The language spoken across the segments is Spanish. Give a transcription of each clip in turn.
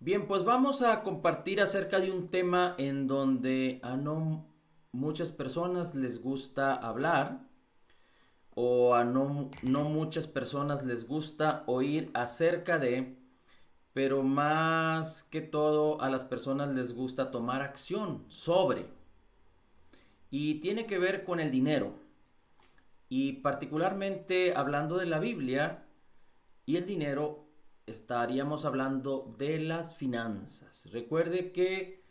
Bien, pues vamos a compartir acerca de un tema en donde a no muchas personas les gusta hablar o a no muchas personas les gusta oír acerca de, pero más que todo a las personas les gusta tomar acción sobre. Y tiene que ver con el dinero. Y particularmente hablando de la Biblia y el dinero, estaríamos hablando de las finanzas. Recuerde que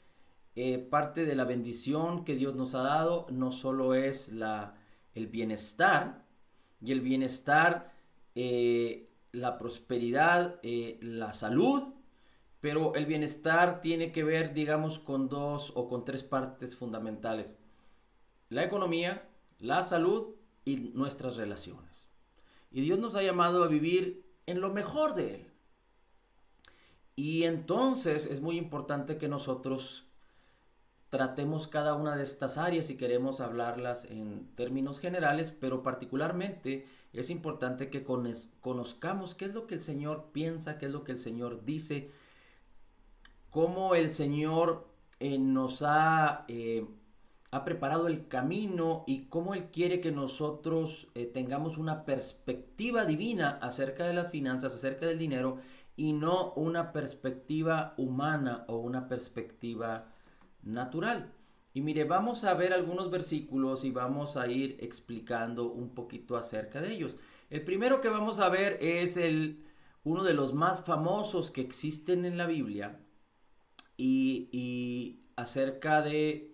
parte de la bendición que Dios nos ha dado no solo es el bienestar, y el bienestar, la prosperidad, la salud, pero el bienestar tiene que ver, digamos, con dos o con tres partes fundamentales: la economía, la salud y nuestras relaciones. Y Dios nos ha llamado a vivir en lo mejor de Él. Y entonces es muy importante que nosotros tratemos cada una de estas áreas si queremos hablarlas en términos generales, pero particularmente es importante que conozcamos qué es lo que el Señor piensa, qué es lo que el Señor dice, cómo el Señor ha preparado el camino y cómo Él quiere que nosotros tengamos una perspectiva divina acerca de las finanzas, acerca del dinero, y no una perspectiva humana o una perspectiva natural. Y mire, vamos a ver algunos versículos y vamos a ir explicando un poquito acerca de ellos. El primero que vamos a ver es uno de los más famosos que existen en la Biblia y acerca de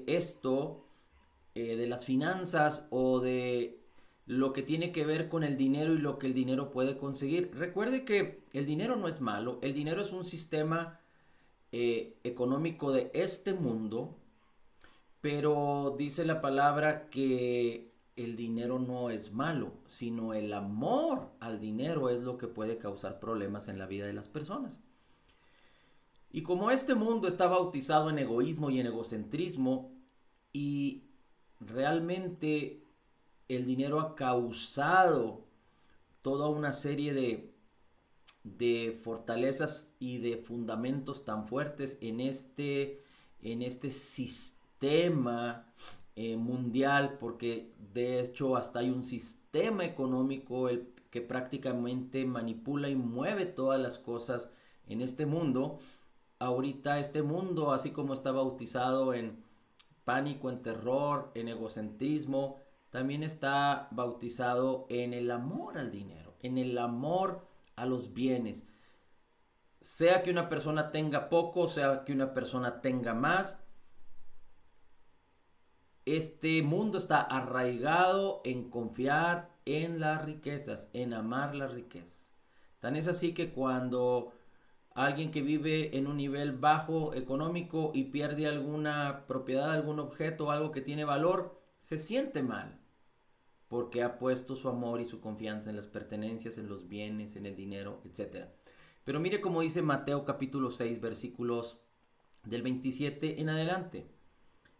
esto, de las finanzas o de lo que tiene que ver con el dinero y lo que el dinero puede conseguir. Recuerde que el dinero no es malo, el dinero es un sistema económico de este mundo, pero dice la palabra que el dinero no es malo, sino el amor al dinero es lo que puede causar problemas en la vida de las personas. Y como este mundo está bautizado en egoísmo y en egocentrismo, y realmente el dinero ha causado toda una serie de fortalezas y de fundamentos tan fuertes en este sistema mundial, porque de hecho hasta hay un sistema económico que prácticamente manipula y mueve todas las cosas en este mundo. Ahorita este mundo, así como está bautizado en pánico, en terror, en egocentrismo, también está bautizado en el amor al dinero, en el amor a los bienes. Sea que una persona tenga poco, sea que una persona tenga más, este mundo está arraigado en confiar en las riquezas, en amar las riquezas. Tan es así que cuando alguien que vive en un nivel bajo económico y pierde alguna propiedad, algún objeto, algo que tiene valor, se siente mal porque ha puesto su amor y su confianza en las pertenencias, en los bienes, en el dinero, etcétera. Pero mire cómo dice Mateo capítulo 6, versículos del 27 en adelante.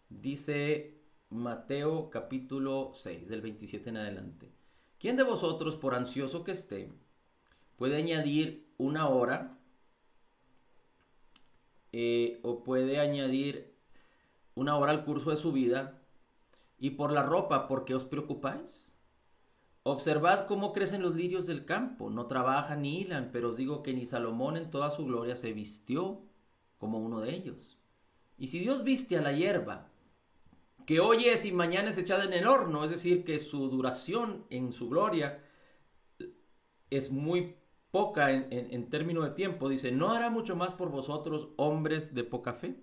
Dice Mateo capítulo 6, del 27 en adelante: ¿Quién de vosotros, por ansioso que esté, puede añadir una hora o puede añadir una hora al curso de su vida? Y por la ropa, ¿por qué os preocupáis? Observad cómo crecen los lirios del campo, no trabajan ni hilan, pero os digo que ni Salomón en toda su gloria se vistió como uno de ellos. Y si Dios viste a la hierba, que hoy es y mañana es echada en el horno, es decir, que su duración en su gloria es muy poca en términos de tiempo, dice, ¿no hará mucho más por vosotros, hombres de poca fe?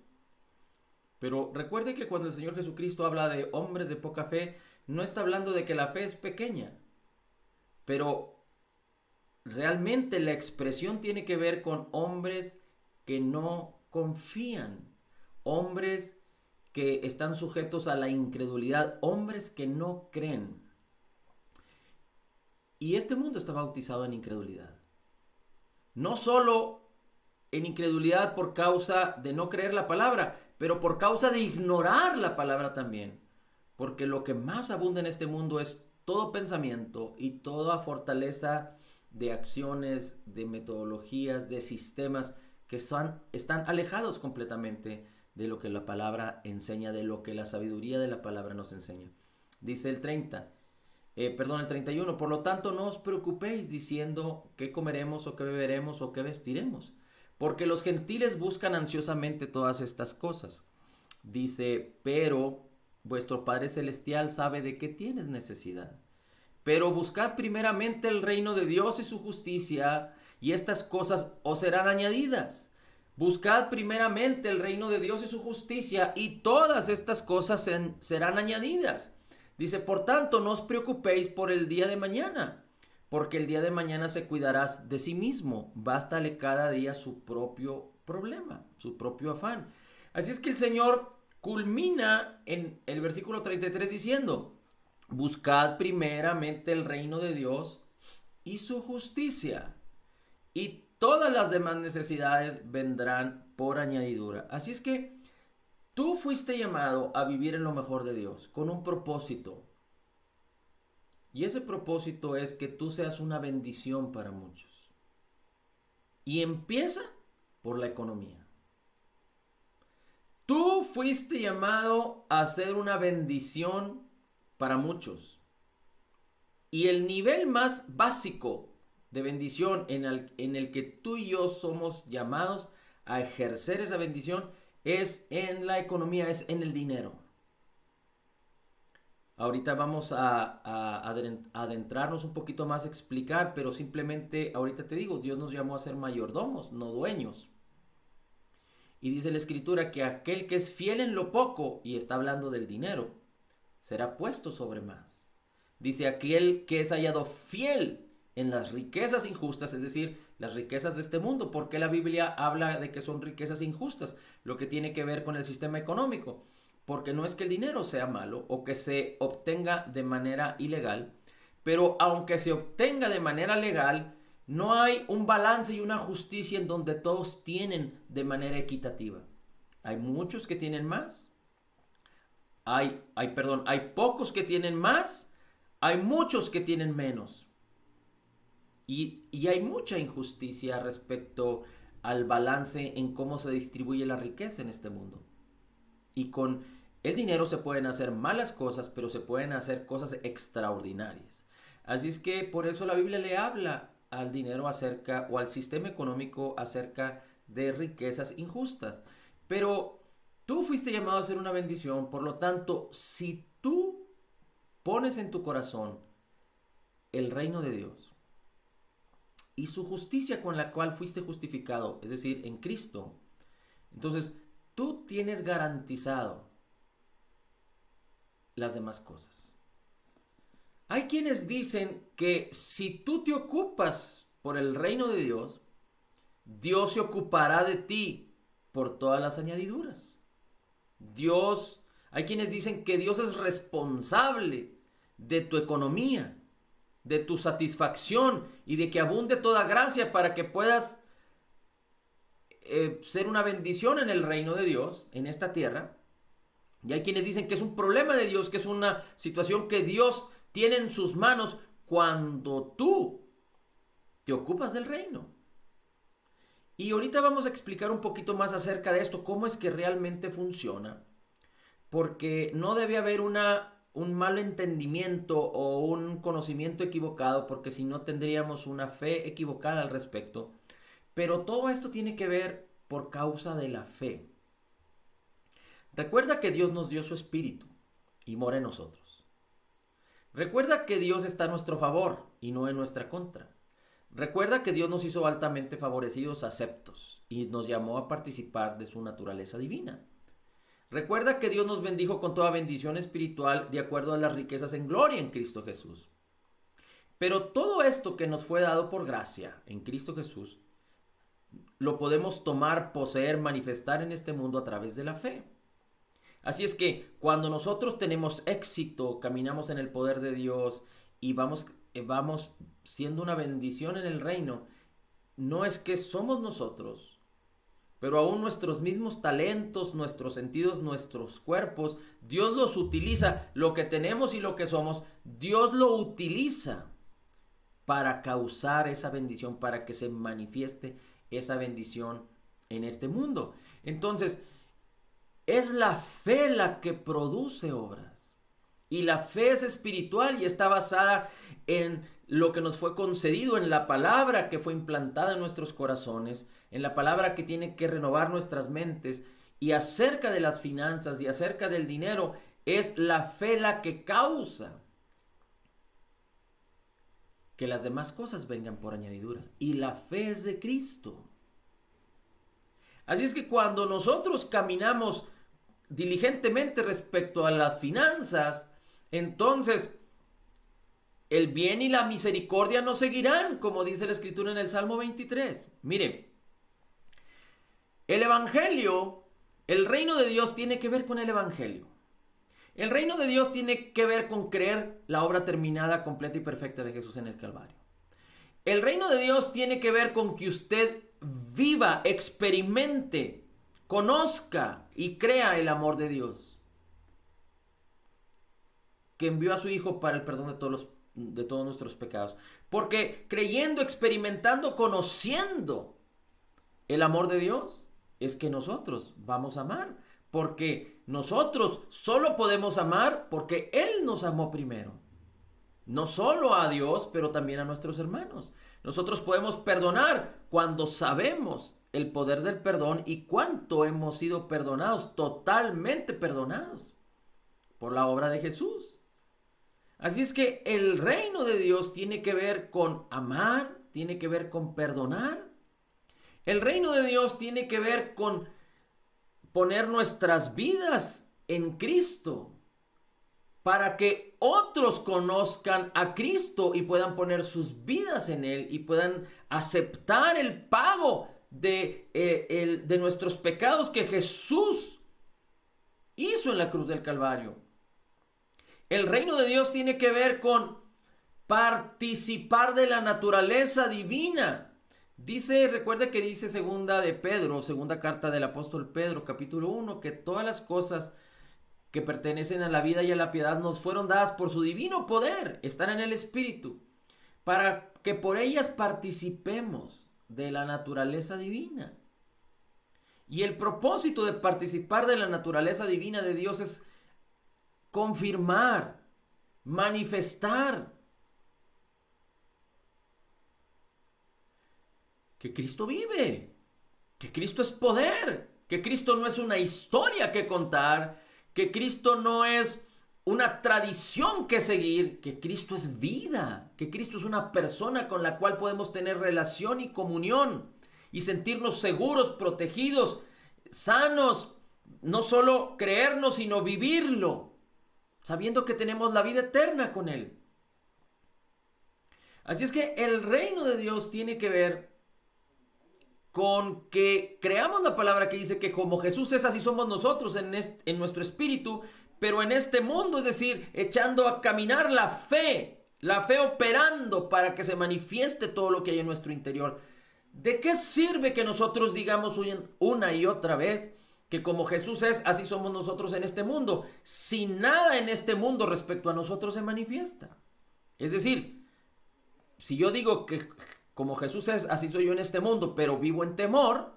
Pero recuerde que cuando el Señor Jesucristo habla de hombres de poca fe, no está hablando de que la fe es pequeña, pero realmente la expresión tiene que ver con hombres que no confían, hombres que están sujetos a la incredulidad, hombres que no creen. Y este mundo está bautizado en incredulidad. No solo en incredulidad por causa de no creer la palabra, pero por causa de ignorar la palabra también. Porque lo que más abunda en este mundo es todo pensamiento y toda fortaleza de acciones, de metodologías, de sistemas que están alejados completamente de lo que la palabra enseña, de lo que la sabiduría de la palabra nos enseña. Dice el 31. Por lo tanto, no os preocupéis diciendo qué comeremos o qué beberemos o qué vestiremos, porque los gentiles buscan ansiosamente todas estas cosas. Dice, pero vuestro Padre Celestial sabe de qué tienes necesidad. Pero buscad primeramente el reino de Dios y su justicia, y estas cosas os serán añadidas. Buscad primeramente el reino de Dios y su justicia, y todas estas cosas serán añadidas. Dice, por tanto, no os preocupéis por el día de mañana, porque el día de mañana se cuidará de sí mismo. Bástale cada día su propio problema, su propio afán. Así es que el Señor culmina en el versículo 33 diciendo, buscad primeramente el reino de Dios y su justicia, y todas las demás necesidades vendrán por añadidura. Así es que tú fuiste llamado a vivir en lo mejor de Dios, con un propósito. Y ese propósito es que tú seas una bendición para muchos. Y empieza por la economía. Tú fuiste llamado a ser una bendición para muchos. Y el nivel más básico de bendición en el que tú y yo somos llamados a ejercer esa bendición es en la economía, es en el dinero. Ahorita vamos a adentrarnos un poquito más a explicar, pero simplemente ahorita te digo, Dios nos llamó a ser mayordomos, no dueños. Y dice la Escritura que aquel que es fiel en lo poco, y está hablando del dinero, será puesto sobre más. Dice aquel que es hallado fiel en las riquezas injustas, es decir, las riquezas de este mundo. ¿Por qué la Biblia habla de que son riquezas injustas? Lo que tiene que ver con el sistema económico. Porque no es que el dinero sea malo o que se obtenga de manera ilegal, pero aunque se obtenga de manera legal, no hay un balance y una justicia en donde todos tienen de manera equitativa. Hay muchos que tienen más, hay pocos que tienen más, hay muchos que tienen menos. Y hay mucha injusticia respecto al balance en cómo se distribuye la riqueza en este mundo. Y con el dinero se pueden hacer malas cosas, pero se pueden hacer cosas extraordinarias. Así es que por eso la Biblia le habla al dinero acerca, o al sistema económico acerca de riquezas injustas. Pero tú fuiste llamado a ser una bendición, por lo tanto, si tú pones en tu corazón el reino de Dios y su justicia con la cual fuiste justificado, es decir, en Cristo, entonces tú tienes garantizado las demás cosas. Hay quienes dicen que si tú te ocupas por el reino de Dios, Dios se ocupará de ti por todas las añadiduras. Hay quienes dicen que Dios es responsable de tu economía, de tu satisfacción y de que abunde toda gracia para que puedas ser una bendición en el reino de Dios, en esta tierra. Y hay quienes dicen que es un problema de Dios, que es una situación que Dios tiene en sus manos cuando tú te ocupas del reino. Y ahorita vamos a explicar un poquito más acerca de esto, cómo es que realmente funciona. Porque no debe haber un mal entendimiento o un conocimiento equivocado, porque si no tendríamos una fe equivocada al respecto. Pero todo esto tiene que ver por causa de la fe. Recuerda que Dios nos dio su espíritu y mora en nosotros. Recuerda que Dios está a nuestro favor y no en nuestra contra. Recuerda que Dios nos hizo altamente favorecidos, aceptos, y nos llamó a participar de su naturaleza divina. Recuerda que Dios nos bendijo con toda bendición espiritual de acuerdo a las riquezas en gloria en Cristo Jesús. Pero todo esto que nos fue dado por gracia en Cristo Jesús, lo podemos tomar, poseer, manifestar en este mundo a través de la fe. Así es que cuando nosotros tenemos éxito, caminamos en el poder de Dios y vamos siendo una bendición en el reino, no es que somos nosotros, pero aún nuestros mismos talentos, nuestros sentidos, nuestros cuerpos, Dios los utiliza, lo que tenemos y lo que somos, Dios lo utiliza para causar esa bendición, para que se manifieste esa bendición en este mundo. Entonces, es la fe la que produce obras. Y la fe es espiritual y está basada en lo que nos fue concedido, en la palabra que fue implantada en nuestros corazones, en la palabra que tiene que renovar nuestras mentes. Y acerca de las finanzas y acerca del dinero, es la fe la que causa que las demás cosas vengan por añadiduras. Y la fe es de Cristo. Así es que cuando nosotros caminamos diligentemente respecto a las finanzas, entonces el bien y la misericordia nos seguirán, como dice la Escritura en el Salmo 23. Mire, el Evangelio, el reino de Dios tiene que ver con el Evangelio. El reino de Dios tiene que ver con creer la obra terminada, completa y perfecta de Jesús en el Calvario. El reino de Dios tiene que ver con que usted viva, experimente, conozca y crea el amor de Dios, que envió a su Hijo para el perdón de todos nuestros pecados. Porque creyendo, experimentando, conociendo el amor de Dios, es que nosotros vamos a amar. Porque nosotros solo podemos amar porque Él nos amó primero. No solo a Dios, pero también a nuestros hermanos. Nosotros podemos perdonar cuando sabemos el poder del perdón y cuánto hemos sido perdonados, totalmente perdonados por la obra de Jesús. Así es que el reino de Dios tiene que ver con amar, tiene que ver con perdonar. El reino de Dios tiene que ver con poner nuestras vidas en Cristo para que otros conozcan a Cristo y puedan poner sus vidas en Él y puedan aceptar el pago de nuestros pecados que Jesús hizo en la cruz del Calvario. El reino de Dios tiene que ver con participar de la naturaleza divina. Recuerde que dice segunda carta del apóstol Pedro, capítulo 1, que todas las cosas que pertenecen a la vida y a la piedad nos fueron dadas por su divino poder, están en el Espíritu, para que por ellas participemos de la naturaleza divina. Y el propósito de participar de la naturaleza divina de Dios es confirmar, manifestar que Cristo vive, que Cristo es poder, que Cristo no es una historia que contar, que Cristo no es una tradición que seguir, que Cristo es vida, que Cristo es una persona con la cual podemos tener relación y comunión y sentirnos seguros, protegidos, sanos, no solo creernos, sino vivirlo, sabiendo que tenemos la vida eterna con Él. Así es que el reino de Dios tiene que ver con que creamos la palabra que dice que como Jesús es, así somos nosotros en nuestro espíritu, pero en este mundo, es decir, echando a caminar la fe operando para que se manifieste todo lo que hay en nuestro interior. ¿De qué sirve que nosotros digamos una y otra vez que como Jesús es, así somos nosotros en este mundo, si nada en este mundo respecto a nosotros se manifiesta? Es decir, si yo digo que como Jesús es, así soy yo en este mundo, pero vivo en temor,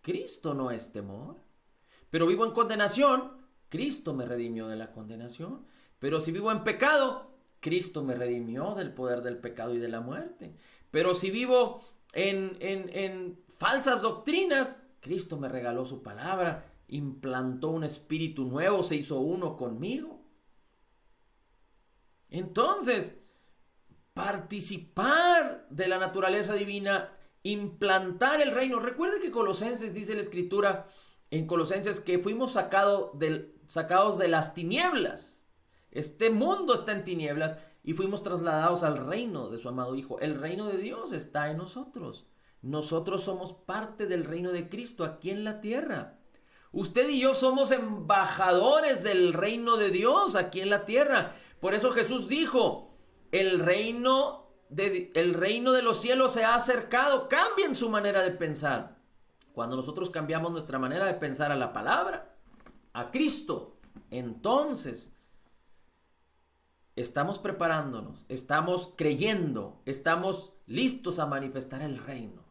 Cristo no es temor. Pero vivo en condenación, Cristo me redimió de la condenación. Pero si vivo en pecado, Cristo me redimió del poder del pecado y de la muerte. Pero si vivo en falsas doctrinas, Cristo me regaló su palabra, implantó un espíritu nuevo, se hizo uno conmigo. Entonces, participar de la naturaleza divina, implantar el reino. Recuerde que Colosenses dice la Escritura en Colosenses que fuimos sacados de las tinieblas. Este mundo está en tinieblas y fuimos trasladados al reino de su amado Hijo. El reino de Dios está en nosotros. Nosotros somos parte del reino de Cristo aquí en la tierra. Usted y yo somos embajadores del reino de Dios aquí en la tierra. Por eso Jesús dijo: el reino de los cielos se ha acercado. Cambien su manera de pensar. Cuando nosotros cambiamos nuestra manera de pensar a la palabra, a Cristo, entonces estamos preparándonos, estamos creyendo, estamos listos a manifestar el reino.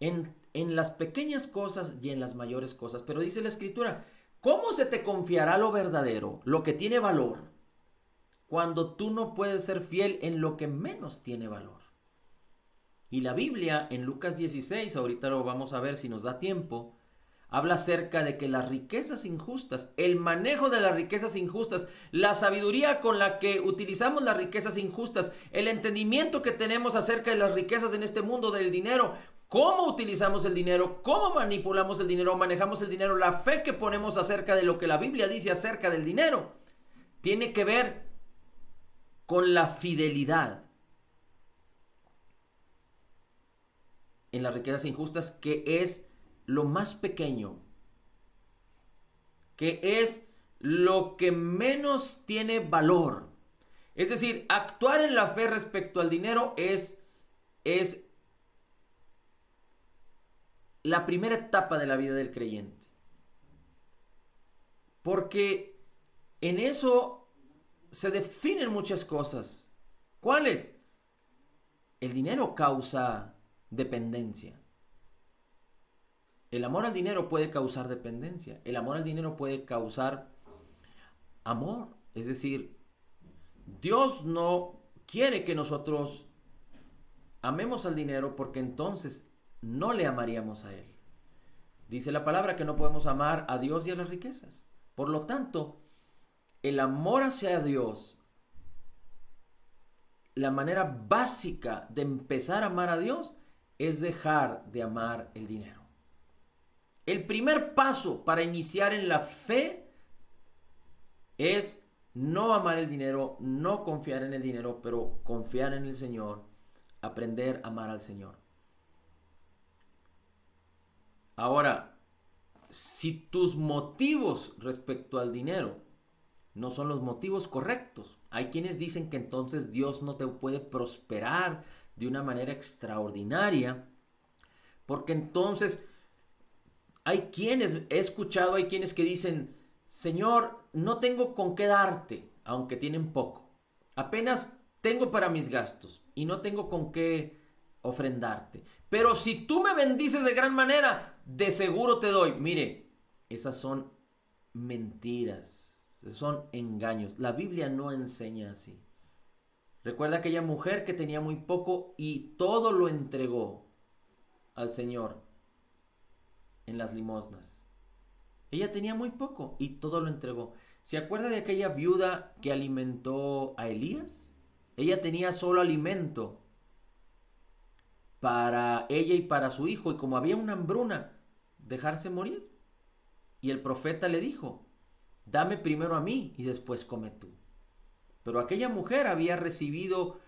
En las pequeñas cosas y en las mayores cosas. Pero dice la Escritura, ¿cómo se te confiará lo verdadero, lo que tiene valor, cuando tú no puedes ser fiel en lo que menos tiene valor? Y la Biblia en Lucas 16, ahorita lo vamos a ver si nos da tiempo, habla acerca de que las riquezas injustas, el manejo de las riquezas injustas, la sabiduría con la que utilizamos las riquezas injustas, el entendimiento que tenemos acerca de las riquezas en este mundo del dinero, cómo utilizamos el dinero, cómo manipulamos el dinero, manejamos el dinero, la fe que ponemos acerca de lo que la Biblia dice acerca del dinero, tiene que ver con la fidelidad en las riquezas injustas, que es lo más pequeño, que es lo que menos tiene valor. Es decir, actuar en la fe respecto al dinero es la primera etapa de la vida del creyente. Porque en eso se definen muchas cosas. ¿Cuáles? El dinero causa dependencia. El amor al dinero puede causar dependencia. El amor al dinero puede causar amor. Es decir, Dios no quiere que nosotros amemos al dinero, porque entonces no le amaríamos a Él. Dice la palabra que no podemos amar a Dios y a las riquezas. Por lo tanto, el amor hacia Dios, la manera básica de empezar a amar a Dios es dejar de amar el dinero. El primer paso para iniciar en la fe es no amar el dinero, no confiar en el dinero, pero confiar en el Señor, aprender a amar al Señor. Ahora, si tus motivos respecto al dinero no son los motivos correctos, hay quienes dicen que entonces Dios no te puede prosperar de una manera extraordinaria, porque entonces hay quienes que dicen, Señor, no tengo con qué darte, aunque tienen poco. Apenas tengo para mis gastos y no tengo con qué ofrendarte. Pero si tú me bendices de gran manera, de seguro te doy. Mire, esas son mentiras, son engaños. La Biblia no enseña así. Recuerda aquella mujer que tenía muy poco y todo lo entregó al Señor en las limosnas. Ella tenía muy poco y todo lo entregó. ¿Se acuerda de aquella viuda que alimentó a Elías? Ella tenía solo alimento para ella y para su hijo, y como había una hambruna, dejarse morir. Y el profeta le dijo, dame primero a mí y después come tú. Pero aquella mujer había recibido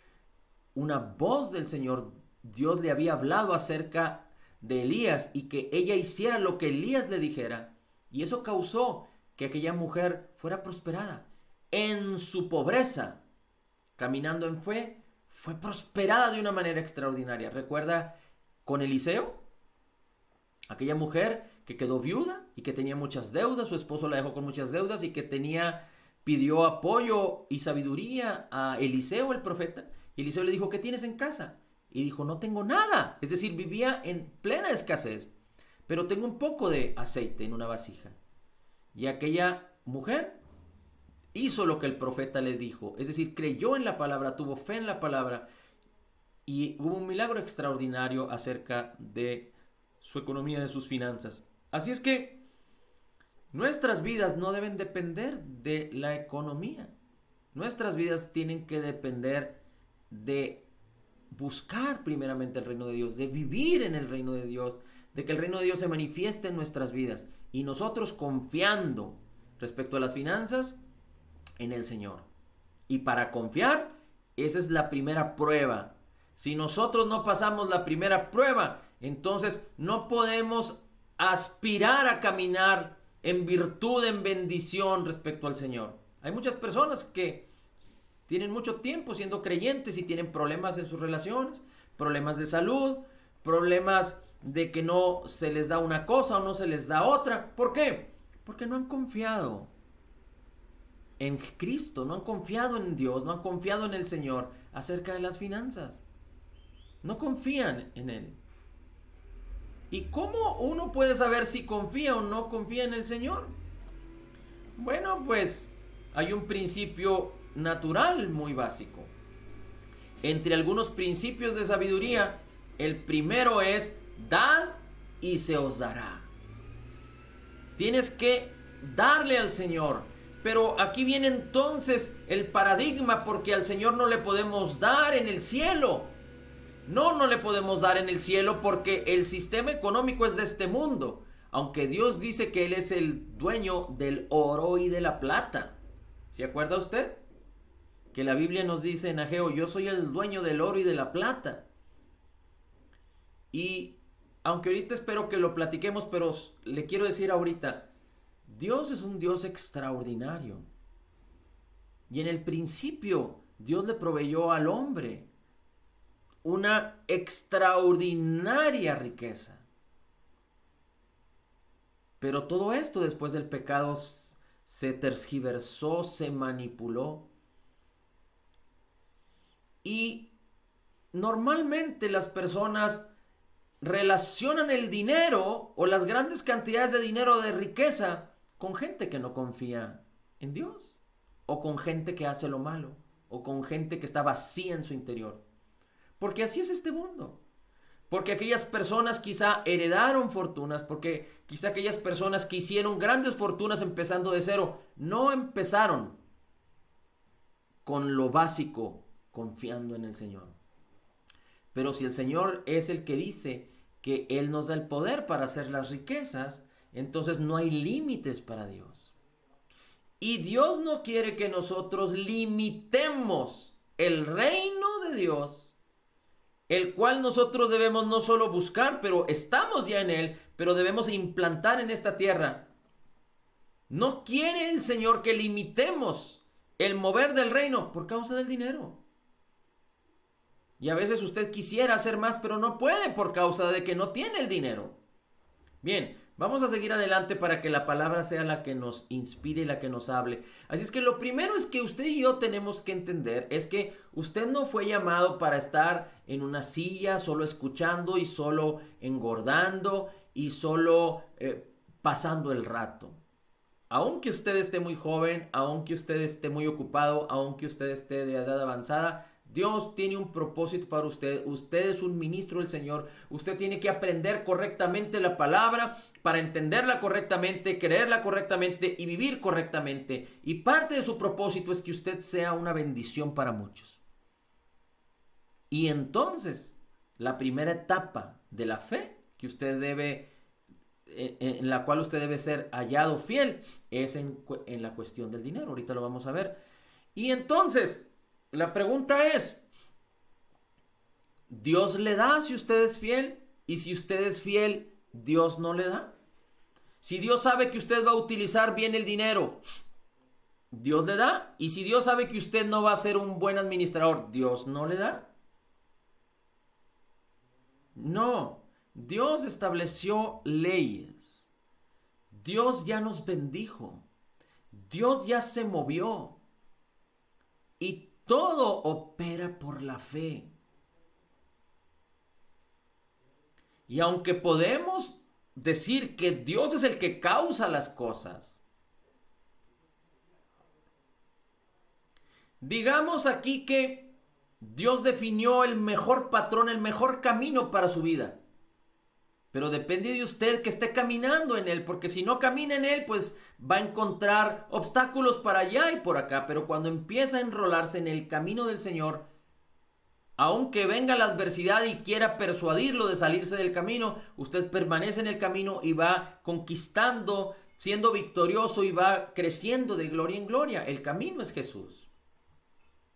una voz del Señor. Dios le había hablado acerca de Elías y que ella hiciera lo que Elías le dijera. Y eso causó que aquella mujer fuera prosperada. En su pobreza, caminando en fe, fue prosperada de una manera extraordinaria. ¿Recuerda con Eliseo? Aquella mujer que quedó viuda y que tenía muchas deudas, su esposo la dejó con muchas deudas y que pidió apoyo y sabiduría a Eliseo, el profeta. Y Eliseo le dijo, ¿qué tienes en casa? Y dijo, no tengo nada. Es decir, vivía en plena escasez, pero tengo un poco de aceite en una vasija. Y aquella mujer hizo lo que el profeta le dijo. Es decir, creyó en la palabra, tuvo fe en la palabra. Y hubo un milagro extraordinario acerca de su economía, de sus finanzas. Así es que nuestras vidas no deben depender de la economía. Nuestras vidas tienen que depender de buscar primeramente el reino de Dios, de vivir en el reino de Dios, de que el reino de Dios se manifieste en nuestras vidas. Y nosotros confiando respecto a las finanzas en el Señor. Y para confiar, esa es la primera prueba. Si nosotros no pasamos la primera prueba, entonces no podemos aspirar a caminar en virtud, en bendición respecto al Señor. Hay muchas personas que tienen mucho tiempo siendo creyentes y tienen problemas en sus relaciones, problemas de salud, problemas de que no se les da una cosa o no se les da otra. ¿Por qué? Porque no han confiado en Cristo, no han confiado en Dios, no han confiado en el Señor acerca de las finanzas. No confían en Él. ¿Y cómo uno puede saber si confía o no confía en el Señor? Bueno, pues hay un principio natural muy básico. Entre algunos principios de sabiduría, el primero es: dad y se os dará. Tienes que darle al Señor. Pero aquí viene entonces el paradigma, porque al Señor no le podemos dar en el cielo. No le podemos dar en el cielo porque el sistema económico es de este mundo. Aunque Dios dice que Él es el dueño del oro y de la plata. ¿Se acuerda usted? Que la Biblia nos dice en Ageo: yo soy el dueño del oro y de la plata. Y aunque ahorita espero que lo platiquemos, pero le quiero decir ahorita, Dios es un Dios extraordinario. Y en el principio Dios le proveyó al hombre una extraordinaria riqueza. Pero todo esto después del pecado se tergiversó, se manipuló. Y normalmente las personas relacionan el dinero o las grandes cantidades de dinero, de riqueza, con gente que no confía en Dios, o con gente que hace lo malo, o con gente que está vacía en su interior. Porque así es este mundo. Porque aquellas personas quizá heredaron fortunas, porque quizá aquellas personas que hicieron grandes fortunas empezando de cero, no empezaron con lo básico, confiando en el Señor. Pero si el Señor es el que dice que Él nos da el poder para hacer las riquezas, entonces no hay límites para Dios. Y Dios no quiere que nosotros limitemos el reino de Dios, el cual nosotros debemos no solo buscar, pero estamos ya en Él, pero debemos implantar en esta tierra. No quiere el Señor que limitemos el mover del reino por causa del dinero. Y a veces usted quisiera hacer más, pero no puede por causa de que no tiene el dinero. Bien, vamos a seguir adelante para que la palabra sea la que nos inspire y la que nos hable. Así es que lo primero es que usted y yo tenemos que entender es que usted no fue llamado para estar en una silla solo escuchando y solo engordando y solo pasando el rato. Aunque usted esté muy joven, aunque usted esté muy ocupado, aunque usted esté de edad avanzada, Dios tiene un propósito para usted. Usted es un ministro del Señor. Usted tiene que aprender correctamente la palabra para entenderla correctamente, creerla correctamente y vivir correctamente. Y parte de su propósito es que usted sea una bendición para muchos. Y entonces, la primera etapa de la fe que usted debe, en la cual usted debe ser hallado fiel, es en la cuestión del dinero. Ahorita lo vamos a ver. Y entonces, la pregunta es: ¿Dios le da si usted es fiel? Y si usted es fiel, ¿Dios no le da? Si Dios sabe que usted va a utilizar bien el dinero, ¿Dios le da? Y si Dios sabe que usted no va a ser un buen administrador, ¿Dios no le da? No, Dios estableció leyes. Dios ya nos bendijo. Dios ya se movió. Y todo opera por la fe. Y aunque podemos decir que Dios es el que causa las cosas, digamos aquí que Dios definió el mejor patrón, el mejor camino para su vida. Pero depende de usted que esté caminando en él, porque si no camina en él, pues va a encontrar obstáculos para allá y por acá. Pero cuando empieza a enrolarse en el camino del Señor, aunque venga la adversidad y quiera persuadirlo de salirse del camino, usted permanece en el camino y va conquistando, siendo victorioso y va creciendo de gloria en gloria. El camino es Jesús.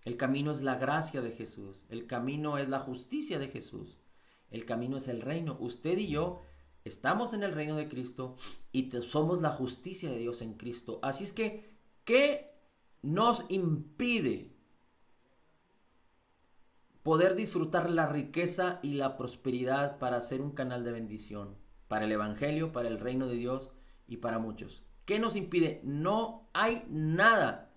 El camino es la gracia de Jesús. El camino es la justicia de Jesús. El camino es el reino. Usted y yo estamos en el reino de Cristo y somos la justicia de Dios en Cristo. Así es que, ¿qué nos impide poder disfrutar la riqueza y la prosperidad para ser un canal de bendición para el evangelio, para el reino de Dios y para muchos? ¿Qué nos impide? No hay nada.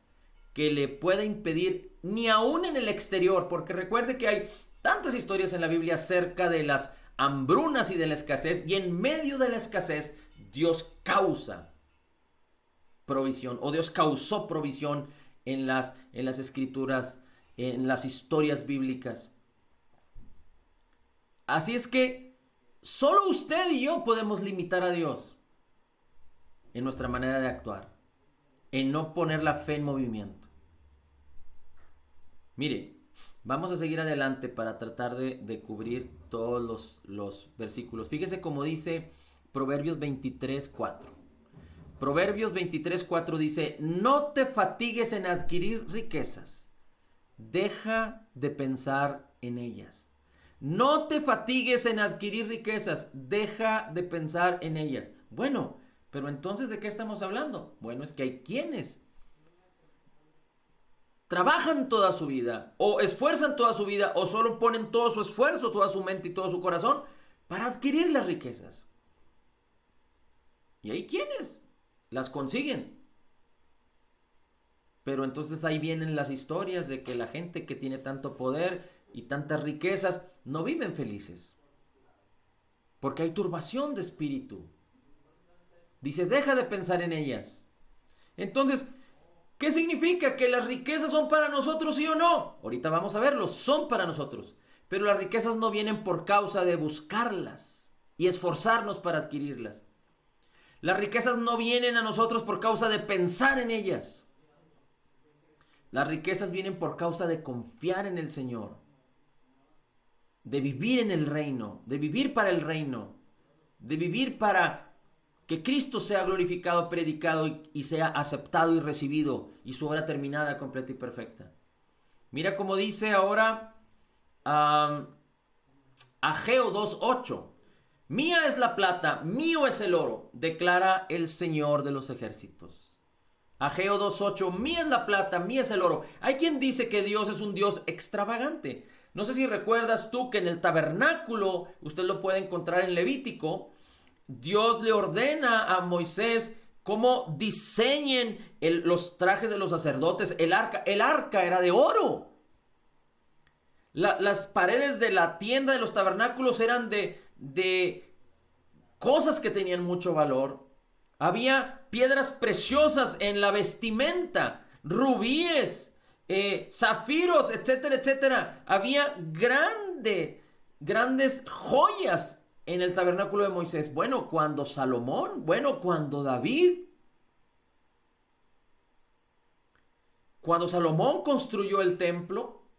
que le pueda impedir ni aún en el exterior, porque recuerde que hay tantas historias en la Biblia acerca de las hambrunas y de la escasez, y en medio de la escasez Dios causa provisión, o Dios causó provisión en las escrituras, en las historias bíblicas. Así es que solo usted y yo podemos limitar a Dios en nuestra manera de actuar, en no poner la fe en movimiento. Mire, vamos a seguir adelante para tratar de cubrir todos los versículos. Fíjese cómo dice Proverbios 23:4. Proverbios 23:4 dice: no te fatigues en adquirir riquezas, deja de pensar en ellas. No te fatigues en adquirir riquezas, deja de pensar en ellas. Bueno, pero entonces, ¿de qué estamos hablando? Bueno, es que hay quienes trabajan toda su vida, o esfuerzan toda su vida, o solo ponen todo su esfuerzo, toda su mente y todo su corazón para adquirir las riquezas. Y hay quienes las consiguen. Pero entonces ahí vienen las historias de que la gente que tiene tanto poder y tantas riquezas no viven felices, porque hay turbación de espíritu. Dice, deja de pensar en ellas. Entonces, ¿qué significa? ¿Que las riquezas son para nosotros, sí o no? Ahorita vamos a verlo, son para nosotros. Pero las riquezas no vienen por causa de buscarlas y esforzarnos para adquirirlas. Las riquezas no vienen a nosotros por causa de pensar en ellas. Las riquezas vienen por causa de confiar en el Señor, de vivir en el reino, de vivir para el reino, de vivir para que Cristo sea glorificado, predicado y sea aceptado y recibido, y su obra terminada, completa y perfecta. Mira cómo dice ahora Ageo 2:8. Mía es la plata, mío es el oro, declara el Señor de los ejércitos. Ageo 2:8, mía es la plata, mía es el oro. Hay quien dice que Dios es un Dios extravagante. No sé si recuerdas tú que en el tabernáculo, usted lo puede encontrar en Levítico, Dios le ordena a Moisés cómo diseñen los trajes de los sacerdotes. El arca era de oro. Las paredes de la tienda de los tabernáculos eran de cosas que tenían mucho valor. Había piedras preciosas en la vestimenta, rubíes, zafiros, etcétera, etcétera. Había grandes joyas en el tabernáculo de Moisés. Bueno, cuando Salomón, cuando David, cuando Salomón construyó el templo,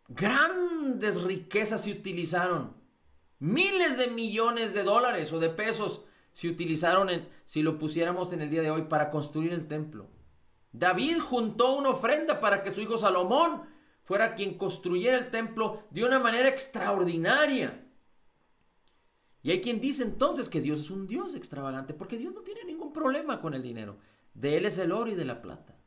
grandes riquezas se utilizaron. Miles de millones de dólares o de pesos se utilizaron, si lo pusiéramos en el día de hoy, para construir el templo. David juntó una ofrenda para que su hijo Salomón fuera quien construyera el templo de una manera extraordinaria. Y hay quien dice entonces que Dios es un Dios extravagante, porque Dios no tiene ningún problema con el dinero. De Él es el oro y de la plata.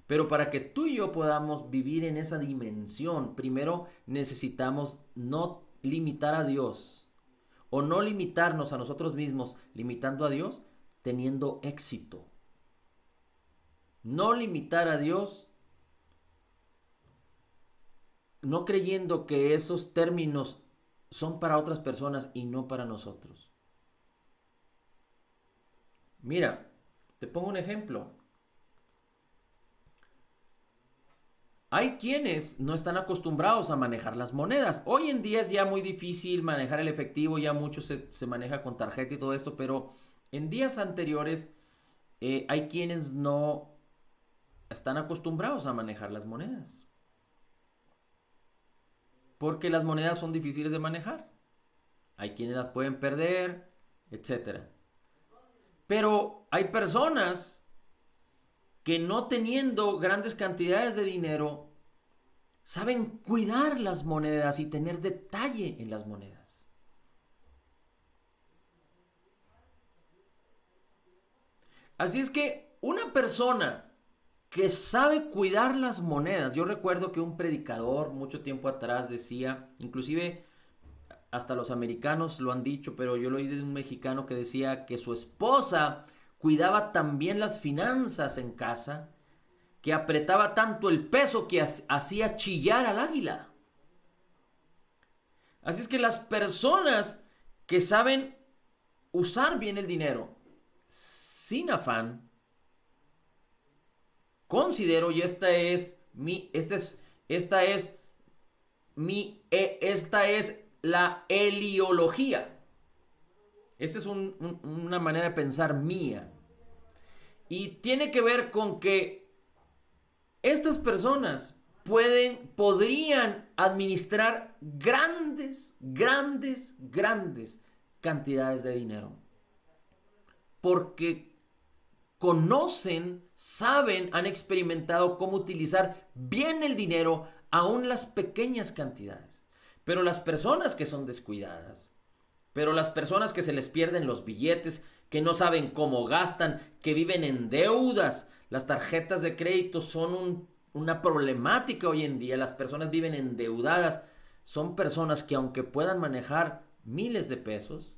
Pero para que tú y yo podamos vivir en esa dimensión, primero necesitamos no limitar a Dios, o no limitarnos a nosotros mismos, limitando a Dios, teniendo éxito. No limitar a Dios, no creyendo que esos términos son para otras personas y no para nosotros. Mira, te pongo un ejemplo. Hay quienes no están acostumbrados a manejar las monedas. Hoy en día es ya muy difícil manejar el efectivo, ya mucho se maneja con tarjeta y todo esto, pero en días anteriores hay quienes no están acostumbrados a manejar las monedas. Porque las monedas son difíciles de manejar. Hay quienes las pueden perder, etc. Pero hay personas que, no teniendo grandes cantidades de dinero, saben cuidar las monedas y tener detalle en las monedas. Así es que una persona que sabe cuidar las monedas, yo recuerdo que un predicador mucho tiempo atrás decía, inclusive hasta los americanos lo han dicho, pero yo lo oí de un mexicano que decía que su esposa cuidaba también las finanzas en casa, que apretaba tanto el peso que hacía chillar al águila. Así es que las personas que saben usar bien el dinero sin afán, considero, y esta es la heliología. Esta es una manera de pensar mía. Y tiene que ver con que estas personas podrían administrar grandes cantidades de dinero. Porque conocen, saben, han experimentado cómo utilizar bien el dinero, aún las pequeñas cantidades. Pero las personas que son descuidadas, pero las personas que se les pierden los billetes, que no saben cómo gastan, que viven en deudas, las tarjetas de crédito son una problemática hoy en día. Las personas viven endeudadas. Son personas que aunque puedan manejar miles de pesos,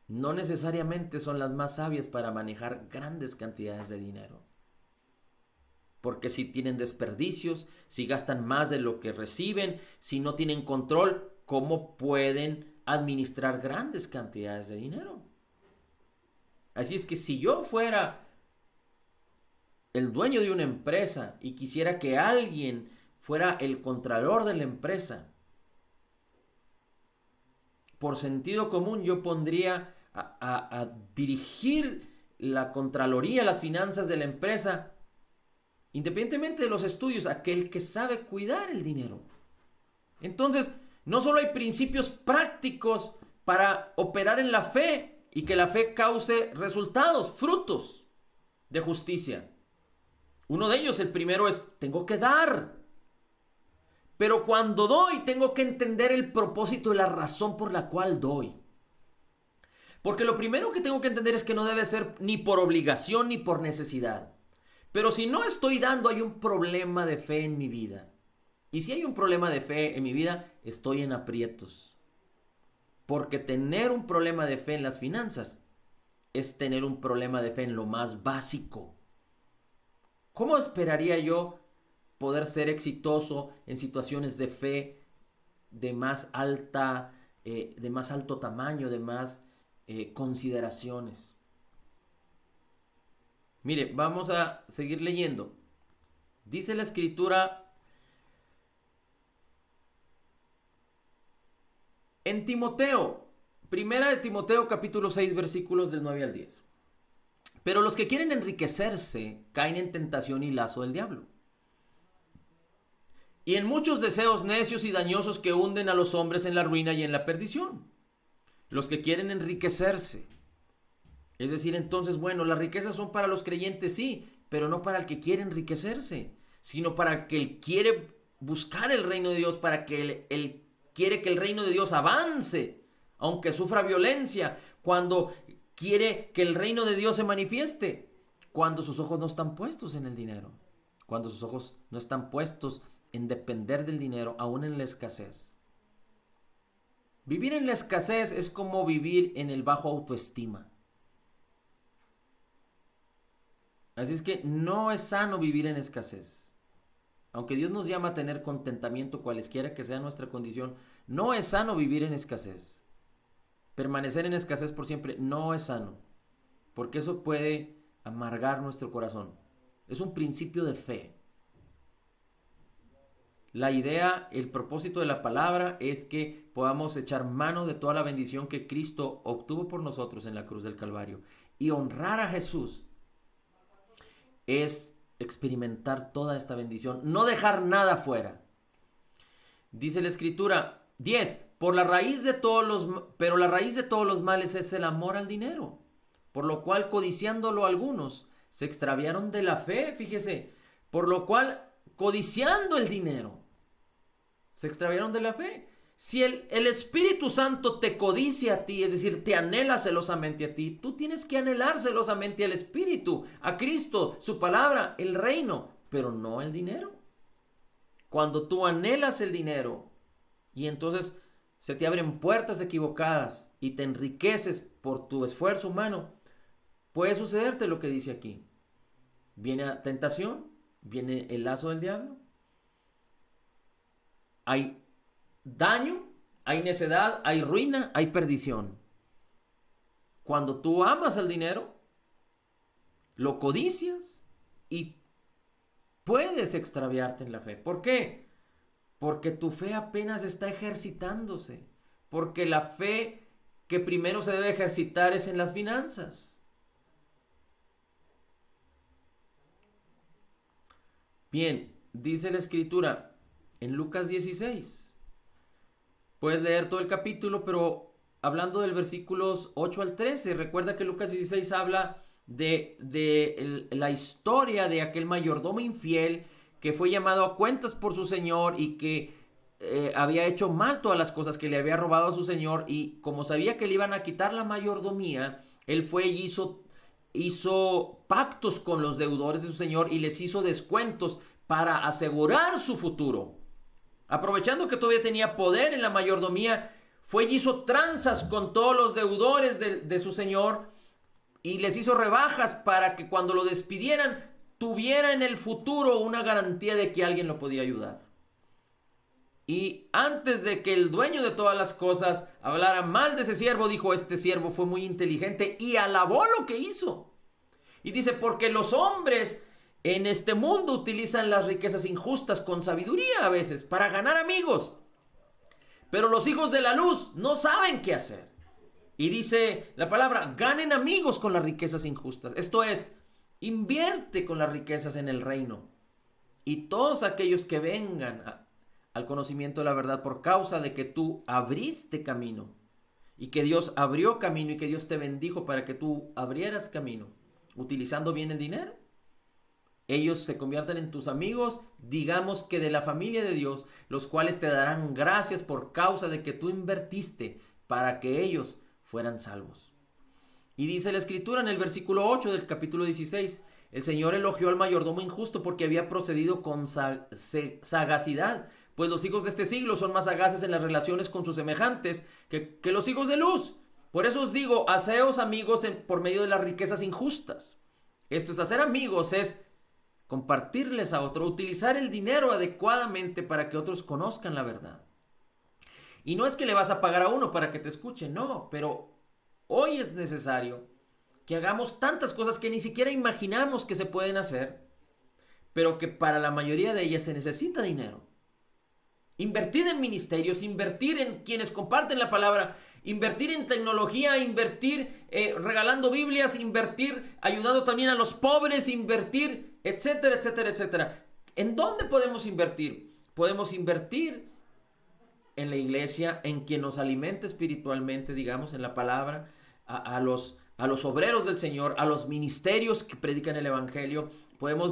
no necesariamente son las más sabias para manejar grandes cantidades de dinero. Porque si tienen desperdicios, si gastan más de lo que reciben, si no tienen control, ¿cómo pueden administrar grandes cantidades de dinero? Así es que si yo fuera el dueño de una empresa y quisiera que alguien fuera el contralor de la empresa, por sentido común yo pondría a dirigir la contraloría, las finanzas de la empresa, independientemente de los estudios, aquel que sabe cuidar el dinero. Entonces, no solo hay principios prácticos para operar en la fe y que la fe cause resultados, frutos de justicia. Uno de ellos, el primero es, tengo que dar. Pero cuando doy, tengo que entender el propósito y la razón por la cual doy. Porque lo primero que tengo que entender es que no debe ser ni por obligación ni por necesidad. Pero si no estoy dando, hay un problema de fe en mi vida. Y si hay un problema de fe en mi vida, estoy en aprietos. Porque tener un problema de fe en las finanzas es tener un problema de fe en lo más básico. ¿Cómo esperaría yo poder ser exitoso en situaciones de fe de más alto tamaño, de más consideraciones? Mire, vamos a seguir leyendo. Dice la escritura en Timoteo, primera de Timoteo capítulo 6 versículos del 9 al 10. Pero los que quieren enriquecerse caen en tentación y lazo del diablo, y en muchos deseos necios y dañosos que hunden a los hombres en la ruina y en la perdición. Los que quieren enriquecerse. Es decir, entonces, bueno, las riquezas son para los creyentes, sí, pero no para el que quiere enriquecerse, sino para el que quiere buscar el reino de Dios, para que él quiere que el reino de Dios avance, aunque sufra violencia, cuando quiere que el reino de Dios se manifieste, cuando sus ojos no están puestos en el dinero, cuando sus ojos no están puestos en depender del dinero, aún en la escasez. Vivir en la escasez es como vivir en el bajo autoestima. Así es que no es sano vivir en escasez. Aunque Dios nos llama a tener contentamiento cualesquiera que sea nuestra condición, no es sano vivir en escasez. Permanecer en escasez por siempre no es sano, porque eso puede amargar nuestro corazón. Es un principio de fe. La idea, el propósito de la palabra es que podamos echar mano de toda la bendición que Cristo obtuvo por nosotros en la cruz del Calvario. Y honrar a Jesús es experimentar toda esta bendición, no dejar nada fuera. Dice la escritura 10, pero la raíz de todos los males es el amor al dinero, por lo cual codiciándolo algunos se extraviaron de la fe, fíjese, por lo cual codiciando el dinero se extraviaron de la fe. Si el Espíritu Santo te codicia a ti, es decir, te anhela celosamente a ti, tú tienes que anhelar celosamente al Espíritu, a Cristo, su palabra, el reino, pero no el dinero. Cuando tú anhelas el dinero y entonces se te abren puertas equivocadas y te enriqueces por tu esfuerzo humano, puede sucederte lo que dice aquí. Viene tentación, viene el lazo del diablo. Hay daño, hay necedad, hay ruina, hay perdición. Cuando tú amas el dinero, lo codicias y puedes extraviarte en la fe. ¿Por qué? Porque tu fe apenas está ejercitándose. Porque la fe que primero se debe ejercitar es en las finanzas. Bien, dice la escritura en Lucas 16. Puedes leer todo el capítulo, pero hablando del versículos 8 al 13, recuerda que Lucas 16 habla de la historia de aquel mayordomo infiel que fue llamado a cuentas por su señor y que había hecho mal todas las cosas, que le había robado a su señor, y como sabía que le iban a quitar la mayordomía, él fue y hizo pactos con los deudores de su señor y les hizo descuentos para asegurar su futuro. Aprovechando que todavía tenía poder en la mayordomía, fue y hizo tranzas con todos los deudores de su señor y les hizo rebajas para que cuando lo despidieran tuviera en el futuro una garantía de que alguien lo podía ayudar. Y antes de que el dueño de todas las cosas hablara mal de ese siervo, dijo: este siervo fue muy inteligente, y alabó lo que hizo. Y dice: porque los hombres en este mundo utilizan las riquezas injustas con sabiduría a veces para ganar amigos, pero los hijos de la luz no saben qué hacer. Y dice la palabra: ganen amigos con las riquezas injustas. Esto es, invierte con las riquezas en el reino. Y todos aquellos que vengan al conocimiento de la verdad por causa de que tú abriste camino, y que Dios abrió camino, y que Dios te bendijo para que tú abrieras camino, utilizando bien el dinero, ellos se convierten en tus amigos, digamos que de la familia de Dios, los cuales te darán gracias por causa de que tú invertiste para que ellos fueran salvos. Y dice la escritura en el versículo 8 del capítulo 16: el Señor elogió al mayordomo injusto porque había procedido con sagacidad, pues los hijos de este siglo son más sagaces en las relaciones con sus semejantes que los hijos de luz. Por eso os digo, haceos amigos por medio de las riquezas injustas. Esto es, hacer amigos es compartirles a otro, utilizar el dinero adecuadamente para que otros conozcan la verdad. Y no es que le vas a pagar a uno para que te escuche, no, pero hoy es necesario que hagamos tantas cosas que ni siquiera imaginamos que se pueden hacer, pero que para la mayoría de ellas se necesita dinero. Invertir en ministerios, invertir en quienes comparten la palabra, invertir en tecnología, invertir regalando Biblias, invertir ayudando también a los pobres, invertir, etcétera, etcétera, etcétera. ¿En dónde podemos invertir? Podemos invertir en la iglesia, en quien nos alimente espiritualmente, digamos, en la palabra, a los obreros del Señor, a los ministerios que predican el evangelio. Podemos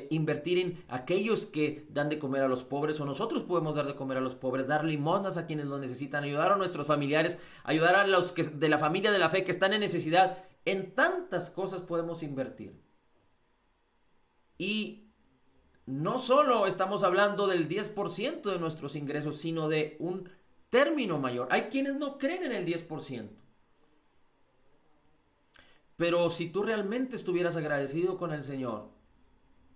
invertir en aquellos que dan de comer a los pobres, o nosotros podemos dar de comer a los pobres, dar limosnas a quienes lo necesitan, ayudar a nuestros familiares, ayudar a los que de la familia de la fe que están en necesidad. En tantas cosas podemos invertir. Y no solo estamos hablando del 10% de nuestros ingresos, sino de un término mayor. Hay quienes no creen en el 10%. Pero si tú realmente estuvieras agradecido con el Señor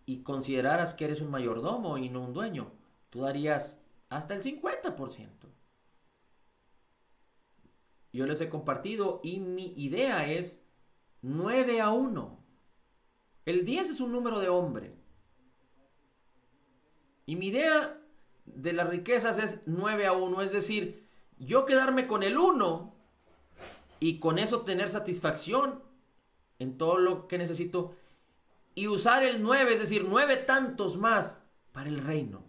y consideraras que eres un mayordomo y no un dueño, tú darías hasta el 50%. Yo les he compartido y mi idea es 9-1. El 10 es un número de hombre. Y mi idea de las riquezas es 9-1, es decir, yo quedarme con el 1 y con eso tener satisfacción en todo lo que necesito, y usar el 9, es decir, 9 tantos más para el reino,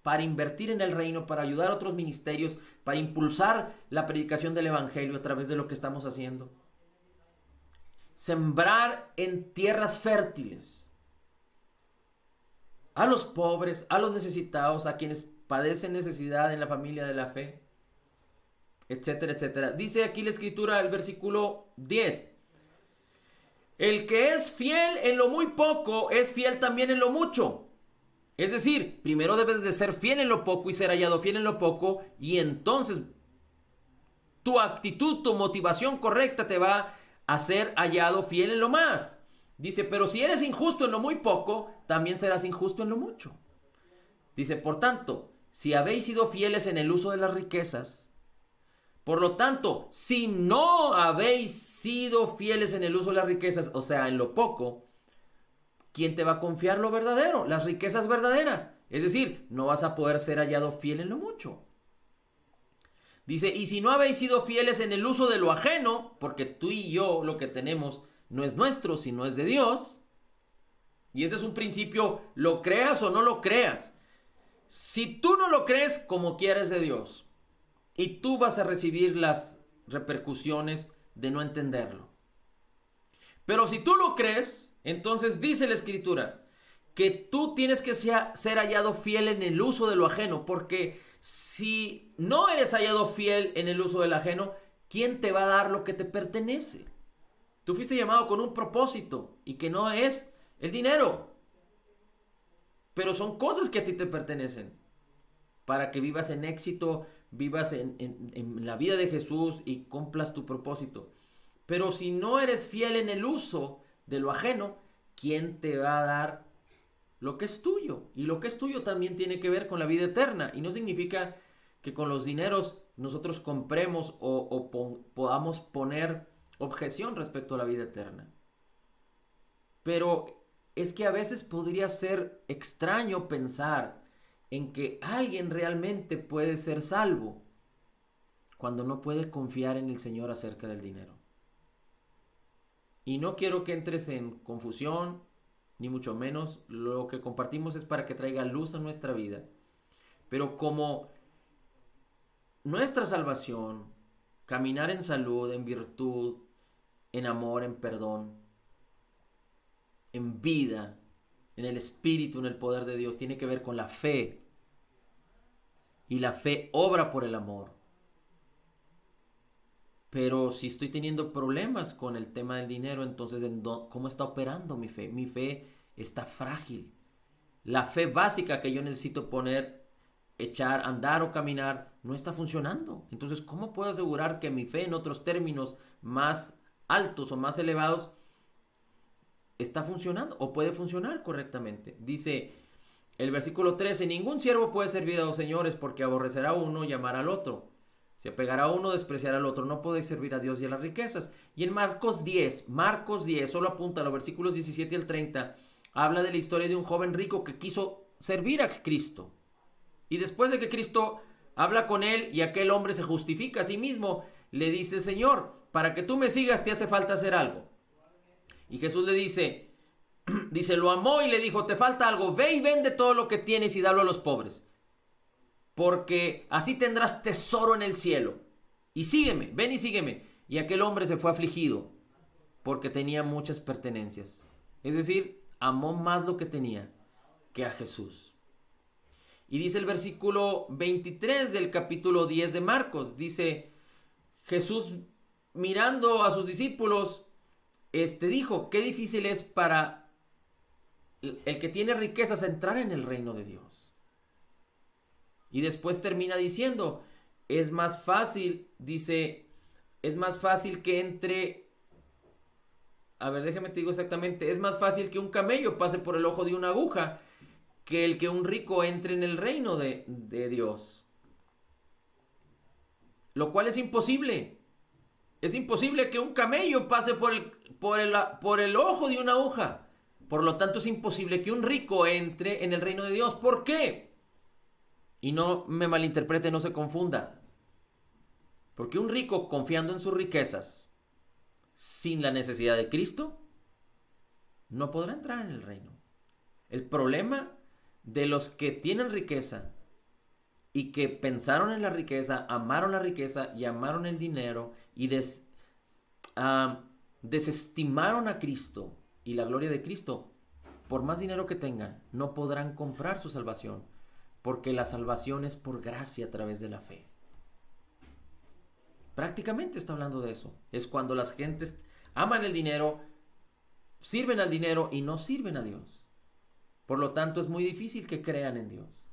para invertir en el reino, para ayudar a otros ministerios, para impulsar la predicación del evangelio a través de lo que estamos haciendo. Sembrar en tierras fértiles a los pobres, a los necesitados, a quienes padecen necesidad en la familia de la fe, etcétera, etcétera. Dice aquí la escritura, el versículo 10: el que es fiel en lo muy poco es fiel también en lo mucho. Es decir, primero debes de ser fiel en lo poco y ser hallado fiel en lo poco, y entonces tu actitud, tu motivación correcta te va a ser hallado fiel en lo más. Dice, pero si eres injusto en lo muy poco, también serás injusto en lo mucho. Dice, por tanto, si habéis sido fieles en el uso de las riquezas, por lo tanto, si no habéis sido fieles en el uso de las riquezas, o sea, en lo poco, ¿quién te va a confiar lo verdadero? Las riquezas verdaderas. Es decir, no vas a poder ser hallado fiel en lo mucho. Dice, y si no habéis sido fieles en el uso de lo ajeno, porque tú y yo lo que tenemos no es nuestro, sino es de Dios. Y este es un principio, lo creas o no lo creas. Si tú no lo crees, como quieres de Dios. Y tú vas a recibir las repercusiones de no entenderlo. Pero si tú lo crees, entonces dice la Escritura que tú tienes que ser hallado fiel en el uso de lo ajeno, porque si no eres hallado fiel en el uso del ajeno, ¿quién te va a dar lo que te pertenece? Tú fuiste llamado con un propósito y que no es el dinero, pero son cosas que a ti te pertenecen para que vivas en éxito, vivas en la vida de Jesús y cumplas tu propósito. Pero si no eres fiel en el uso de lo ajeno, ¿quién te va a dar lo que es tuyo? Y lo que es tuyo también tiene que ver con la vida eterna. Y no significa que con los dineros nosotros compremos o podamos poner objeción respecto a la vida eterna. Pero es que a veces podría ser extraño pensar en que alguien realmente puede ser salvo cuando no puede confiar en el Señor acerca del dinero. Y no quiero que entres en confusión, ni mucho menos. Lo que compartimos es para que traiga luz a nuestra vida. Pero como nuestra salvación, caminar en salud, en virtud, en amor, en perdón, en vida, en el Espíritu, en el poder de Dios, tiene que ver con la fe. Y la fe obra por el amor. Pero si estoy teniendo problemas con el tema del dinero, entonces ¿cómo está operando mi fe? Mi fe está frágil. La fe básica que yo necesito poner, echar, andar o caminar, no está funcionando. Entonces, ¿cómo puedo asegurar que mi fe, en otros términos más altos o más elevados, está funcionando o puede funcionar correctamente? Dice el versículo 13, ningún siervo puede servir a dos señores porque aborrecerá a uno y amará al otro. Se apegará a uno, despreciará al otro. No podéis servir a Dios y a las riquezas. Y en Marcos 10, solo apunta a los versículos 17 al 30, habla de la historia de un joven rico que quiso servir a Cristo. Y después de que Cristo habla con él y aquel hombre se justifica a sí mismo, le dice, Señor, para que tú me sigas te hace falta hacer algo. Y Jesús le dice, lo amó y le dijo, te falta algo, ve y vende todo lo que tienes y dalo a los pobres, porque así tendrás tesoro en el cielo. Y sígueme, ven y sígueme. Y aquel hombre se fue afligido porque tenía muchas pertenencias. Es decir, amó más lo que tenía que a Jesús. Y dice el versículo 23 del capítulo 10 de Marcos, dice, Jesús mirando a sus discípulos, dijo, qué difícil es para el que tiene riquezas entrar en el reino de Dios. Y después termina diciendo, es más fácil que entre, a ver, déjame te digo exactamente, es más fácil que un camello pase por el ojo de una aguja que el que un rico entre en el reino de Dios. Lo cual es imposible. Es imposible que un camello pase por el ojo de una aguja. Por lo tanto, es imposible que un rico entre en el reino de Dios. ¿Por qué? Y no me malinterprete, no se confunda. Porque un rico confiando en sus riquezas, sin la necesidad de Cristo, no podrá entrar en el reino. El problema de los que tienen riqueza y que pensaron en la riqueza, amaron la riqueza y amaron el dinero y desestimaron a Cristo y la gloria de Cristo, por más dinero que tengan, no podrán comprar su salvación. Porque la salvación es por gracia a través de la fe. Prácticamente está hablando de eso. Es cuando las gentes aman el dinero, sirven al dinero y no sirven a Dios. Por lo tanto, es muy difícil que crean en Dios.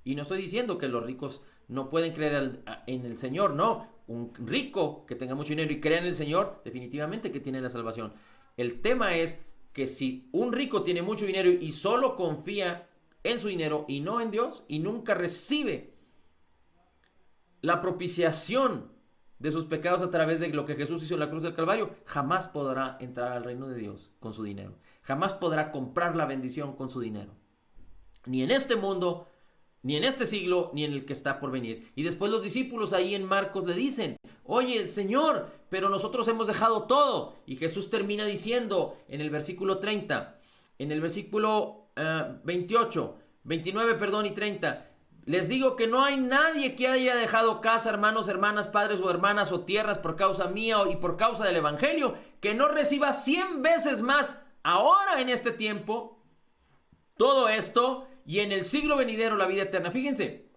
Y no estoy diciendo que los ricos no pueden creer en el Señor. No, un rico que tenga mucho dinero y crea en el Señor, definitivamente que tiene la salvación. El tema es que si un rico tiene mucho dinero y solo confía en su dinero y no en Dios, y nunca recibe la propiciación de sus pecados a través de lo que Jesús hizo en la cruz del Calvario, jamás podrá entrar al reino de Dios con su dinero. Jamás podrá comprar la bendición con su dinero. Ni en este mundo, ni en este siglo, ni en el que está por venir. Y después los discípulos ahí en Marcos le dicen, oye, Señor, pero nosotros hemos dejado todo. Y Jesús termina diciendo en el versículo 30, en el versículo 29, y 30, les digo que no hay nadie que haya dejado casa, hermanos, hermanas, padres o hermanas o tierras por causa mía y por causa del evangelio, que no reciba 100 veces más ahora en este tiempo todo esto y en el siglo venidero la vida eterna. Fíjense,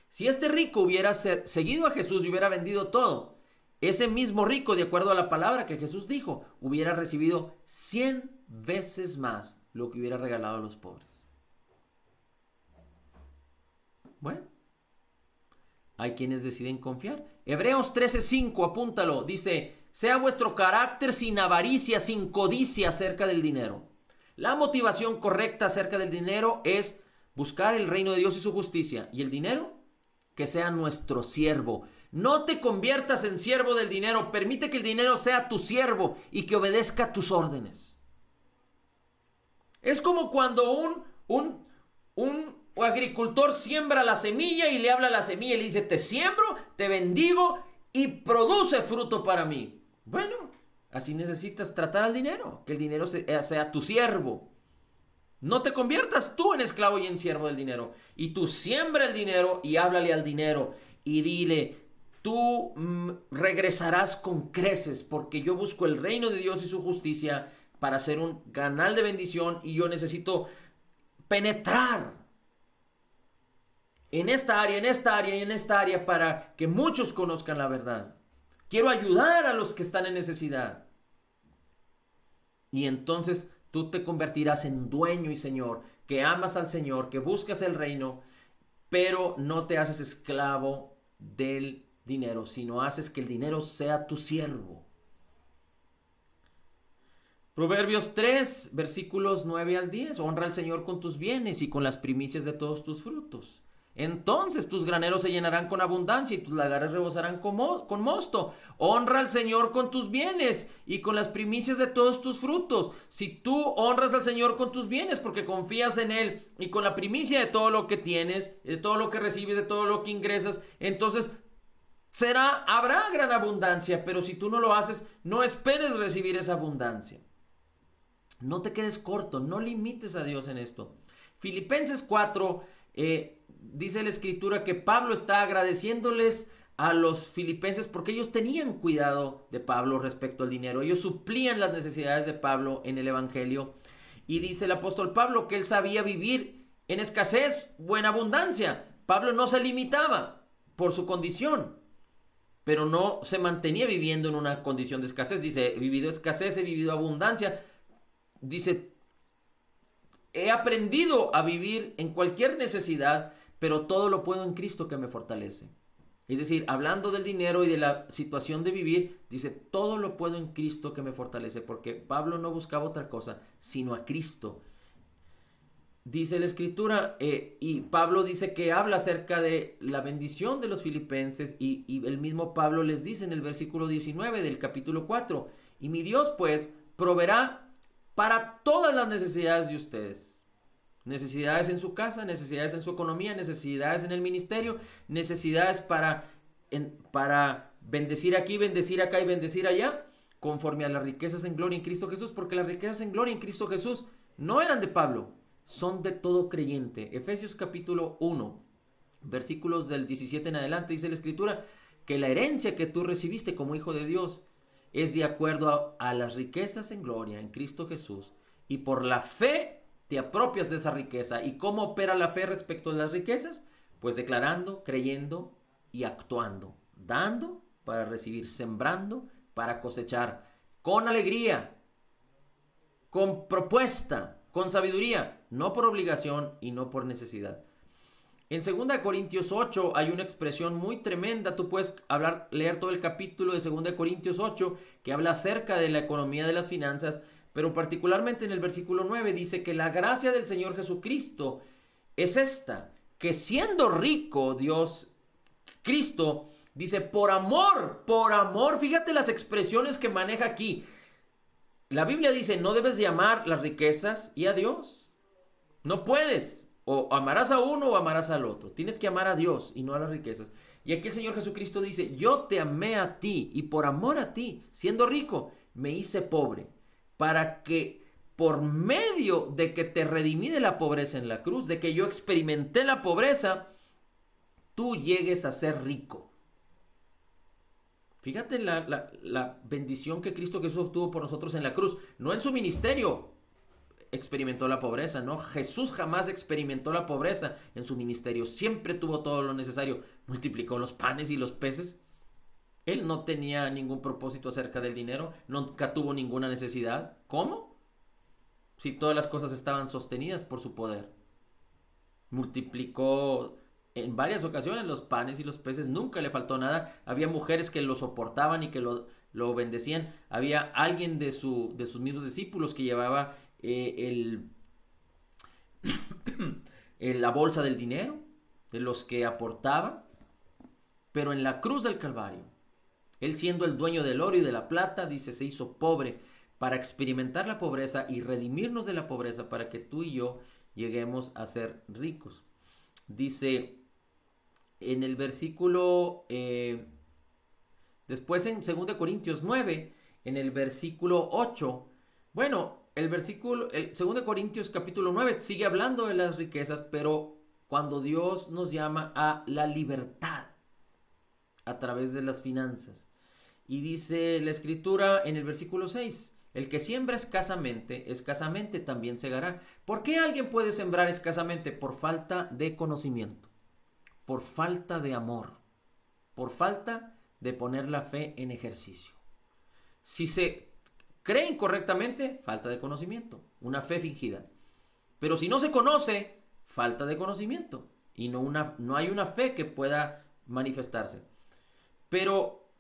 si este rico hubiera seguido a Jesús y hubiera vendido todo, ese mismo rico, de acuerdo a la palabra que Jesús dijo, hubiera recibido 100 veces más lo que hubiera regalado a los pobres. Bueno, hay quienes deciden confiar. Hebreos 13:5, apúntalo, dice, sea vuestro carácter sin avaricia, sin codicia acerca del dinero. La motivación correcta acerca del dinero es buscar el reino de Dios y su justicia. Y el dinero, que sea nuestro siervo. No te conviertas en siervo del dinero. Permite que el dinero sea tu siervo y que obedezca tus órdenes. Es como cuando un agricultor siembra la semilla y le habla a la semilla y le dice, te siembro, te bendigo y produce fruto para mí. Bueno, así necesitas tratar al dinero, que el dinero sea tu siervo. No te conviertas tú en esclavo y en siervo del dinero. Y tú siembra el dinero y háblale al dinero y dile, tú regresarás con creces porque yo busco el reino de Dios y su justicia para ser un canal de bendición y yo necesito penetrar en esta área, en esta área y en esta área para que muchos conozcan la verdad. Quiero ayudar a los que están en necesidad. Y entonces tú te convertirás en dueño y señor, que amas al Señor, que buscas el reino, pero no te haces esclavo del dinero, sino haces que el dinero sea tu siervo. Proverbios 3, versículos 9 al 10. Honra al Señor con tus bienes y con las primicias de todos tus frutos. Entonces tus graneros se llenarán con abundancia y tus lagares rebosarán con mosto. Honra al Señor con tus bienes y con las primicias de todos tus frutos. Si tú honras al Señor con tus bienes porque confías en Él y con la primicia de todo lo que tienes, de todo lo que recibes, de todo lo que ingresas, entonces habrá gran abundancia. Pero si tú no lo haces, no esperes recibir esa abundancia. No te quedes corto, no limites a Dios en esto. Filipenses 4, dice la escritura que Pablo está agradeciéndoles a los filipenses porque ellos tenían cuidado de Pablo respecto al dinero. Ellos suplían las necesidades de Pablo en el evangelio. Y dice el apóstol Pablo que él sabía vivir en escasez o en abundancia. Pablo no se limitaba por su condición, pero no se mantenía viviendo en una condición de escasez. Dice, he vivido escasez, he vivido abundancia. Dice, he aprendido a vivir en cualquier necesidad, pero todo lo puedo en Cristo que me fortalece. Es decir, hablando del dinero y de la situación de vivir, dice, todo lo puedo en Cristo que me fortalece, porque Pablo no buscaba otra cosa, sino a Cristo. Dice la escritura, y Pablo dice que habla acerca de la bendición de los filipenses, y el mismo Pablo les dice en el versículo 19 del capítulo 4, y mi Dios pues proveerá para todas las necesidades de ustedes. Necesidades en su casa, necesidades en su economía, necesidades en el ministerio, necesidades para bendecir aquí, bendecir acá y bendecir allá, conforme a las riquezas en gloria en Cristo Jesús, porque las riquezas en gloria en Cristo Jesús no eran de Pablo, son de todo creyente. Efesios capítulo 1, versículos del 17 en adelante, dice la escritura que la herencia que tú recibiste como hijo de Dios es de acuerdo a las riquezas en gloria en Cristo Jesús, y por la fe te apropias de esa riqueza. ¿Y cómo opera la fe respecto a las riquezas? Pues declarando, creyendo y actuando, dando para recibir, sembrando para cosechar, con alegría, con propuesta, con sabiduría, no por obligación y no por necesidad. En 2 Corintios 8 hay una expresión muy tremenda. Tú puedes leer todo el capítulo de 2 Corintios 8 que habla acerca de la economía de las finanzas, pero particularmente en el versículo 9 dice que la gracia del Señor Jesucristo es esta, que siendo rico Cristo, dice por amor, fíjate las expresiones que maneja aquí. La Biblia dice, no debes de amar las riquezas y a Dios. No puedes. O amarás a uno o amarás al otro. Tienes que amar a Dios y no a las riquezas. Y aquí el Señor Jesucristo dice, yo te amé a ti y por amor a ti, siendo rico, me hice pobre, para que por medio de que te redimí de la pobreza en la cruz, de que yo experimenté la pobreza, tú llegues a ser rico. Fíjate la bendición que Cristo Jesús obtuvo por nosotros en la cruz, no en su ministerio experimentó la pobreza, ¿no? Jesús jamás experimentó la pobreza en su ministerio, siempre tuvo todo lo necesario, multiplicó los panes y los peces. Él no tenía ningún propósito acerca del dinero, nunca tuvo ninguna necesidad. ¿Cómo? Si todas las cosas estaban sostenidas por su poder. Multiplicó en varias ocasiones los panes y los peces, nunca le faltó nada. Había mujeres que lo soportaban y que lo bendecían. Había alguien de sus mismos discípulos que llevaba la bolsa del dinero, de los que aportaban. Pero en la cruz del Calvario, Él siendo el dueño del oro y de la plata, dice, se hizo pobre para experimentar la pobreza y redimirnos de la pobreza para que tú y yo lleguemos a ser ricos. Dice en el versículo, después en 2 Corintios 9, en el versículo 8, bueno, el 2 Corintios capítulo 9 sigue hablando de las riquezas, pero cuando Dios nos llama a la libertad a través de las finanzas. Y dice la escritura en el versículo 6, el que siembra escasamente también segará. ¿Por qué alguien puede sembrar escasamente? Por falta de conocimiento, por falta de amor, por falta de poner la fe en ejercicio. Si se cree incorrectamente, falta de conocimiento, una fe fingida. Pero si no se conoce, falta de conocimiento y no hay una fe que pueda manifestarse. Pero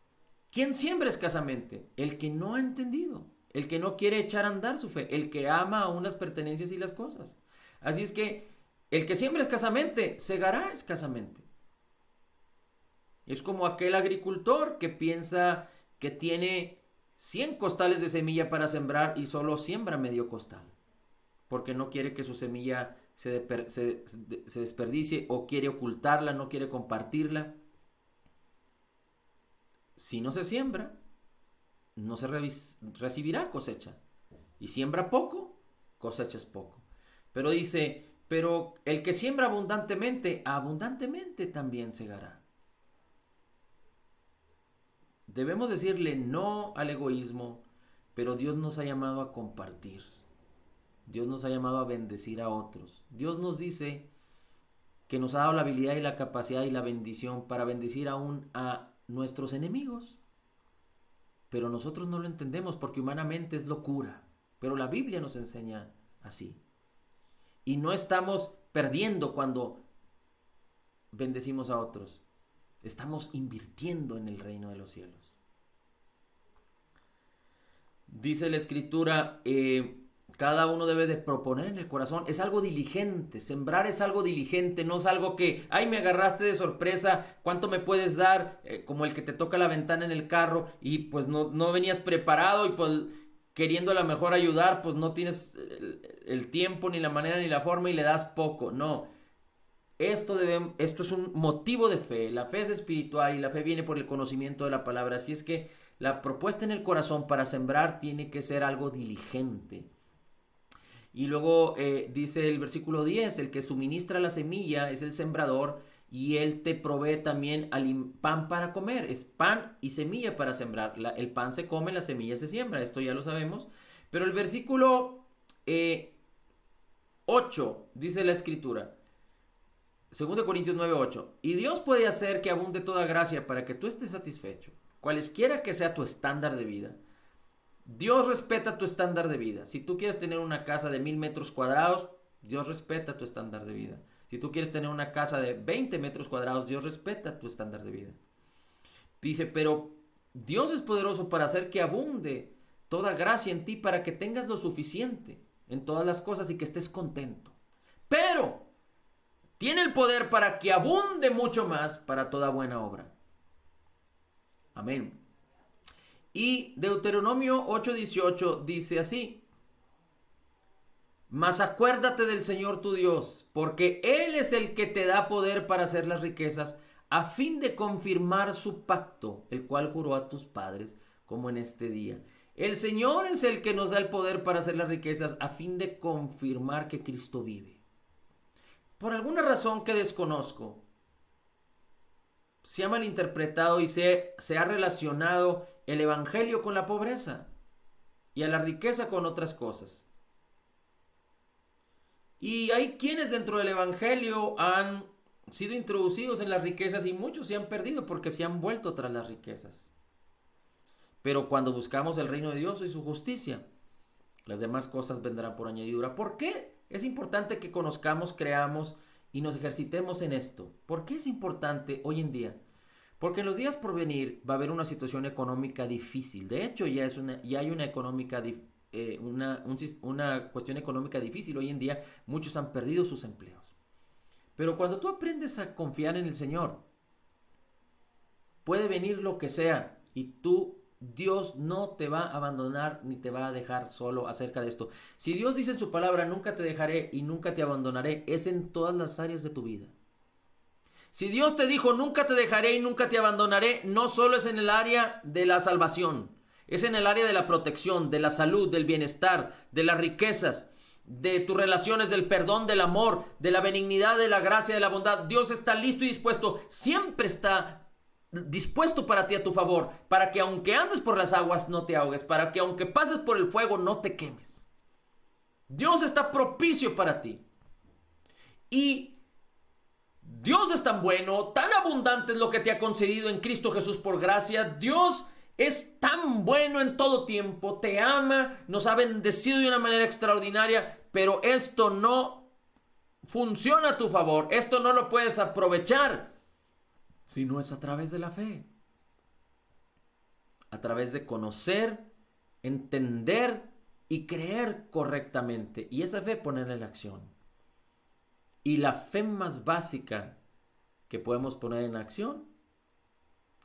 ¿quién siembra escasamente? El que no ha entendido, el que no quiere echar a andar su fe, el que ama aún las pertenencias y las cosas. Así es que el que siembra escasamente, segará escasamente. Es como aquel agricultor que piensa que tiene 100 costales de semilla para sembrar y solo siembra medio costal, porque no quiere que su semilla se desperdicie o quiere ocultarla, no quiere compartirla. Si no se siembra, no se recibirá cosecha. Y siembra poco, cosechas poco. Pero dice, pero el que siembra abundantemente, abundantemente también segará. Debemos decirle no al egoísmo, pero Dios nos ha llamado a compartir. Dios nos ha llamado a bendecir a otros. Dios nos dice que nos ha dado la habilidad y la capacidad y la bendición para bendecir aún a nuestros enemigos. Pero nosotros no lo entendemos porque humanamente es locura. Pero la Biblia nos enseña así. Y no estamos perdiendo cuando bendecimos a otros. Estamos invirtiendo en el reino de los cielos. Dice la escritura, cada uno debe de proponer en el corazón. Es algo diligente. Sembrar es algo diligente. No es algo que, ay, me agarraste de sorpresa. ¿Cuánto me puedes dar? Como el que te toca la ventana en el carro y pues no venías preparado y pues queriendo a lo mejor ayudar, pues no tienes el tiempo, ni la manera, ni la forma y le das poco. No. Esto es un motivo de fe. La fe es espiritual y la fe viene por el conocimiento de la palabra. Así es que la propuesta en el corazón para sembrar tiene que ser algo diligente. Y luego dice el versículo 10, el que suministra la semilla es el sembrador y él te provee también pan para comer. Es pan y semilla para sembrar. El pan se come, la semilla se siembra. Esto ya lo sabemos. Pero el versículo 8 dice la escritura. 2 Corintios 9:8. Y Dios puede hacer que abunde toda gracia para que tú estés satisfecho, cualesquiera que sea tu estándar de vida. Dios respeta tu estándar de vida. Si tú quieres tener una casa de 1000 metros cuadrados, Dios respeta tu estándar de vida. Si tú quieres tener una casa de 20 metros cuadrados, Dios respeta tu estándar de vida. Dice, pero Dios es poderoso para hacer que abunde toda gracia en ti, para que tengas lo suficiente en todas las cosas y que estés contento. Pero tiene el poder para que abunde mucho más para toda buena obra. Amén. Y Deuteronomio 8:18 dice así: mas acuérdate del Señor tu Dios, porque Él es el que te da poder para hacer las riquezas, a fin de confirmar su pacto, el cual juró a tus padres, como en este día. El Señor es el que nos da el poder para hacer las riquezas, a fin de confirmar que Cristo vive. Por alguna razón que desconozco, se ha malinterpretado y se ha relacionado el evangelio con la pobreza y a la riqueza con otras cosas. Y hay quienes dentro del evangelio han sido introducidos en las riquezas y muchos se han perdido porque se han vuelto tras las riquezas. Pero cuando buscamos el reino de Dios y su justicia, las demás cosas vendrán por añadidura. ¿Por qué es importante que conozcamos, creamos y nos ejercitemos en esto? ¿Por qué es importante hoy en día? Porque en los días por venir va a haber una situación económica difícil. De hecho, ya hay una cuestión económica difícil. Hoy en día muchos han perdido sus empleos. Pero cuando tú aprendes a confiar en el Señor, puede venir lo que sea y Dios no te va a abandonar ni te va a dejar solo acerca de esto. Si Dios dice en su palabra, nunca te dejaré y nunca te abandonaré, es en todas las áreas de tu vida. Si Dios te dijo, nunca te dejaré y nunca te abandonaré, no solo es en el área de la salvación, es en el área de la protección, de la salud, del bienestar, de las riquezas, de tus relaciones, del perdón, del amor, de la benignidad, de la gracia, de la bondad. Dios está listo y dispuesto, siempre está dispuesto para ti a tu favor, para que aunque andes por las aguas no te ahogues, para que aunque pases por el fuego no te quemes. Dios está propicio para ti. Y Dios es tan bueno, tan abundante es lo que te ha concedido en Cristo Jesús por gracia. Dios es tan bueno en todo tiempo, te ama, nos ha bendecido de una manera extraordinaria, pero esto no funciona a tu favor, esto no lo puedes aprovechar si no es a través de la fe, a través de conocer, entender y creer correctamente, y esa fe ponerla en acción. Y la fe más básica que podemos poner en acción,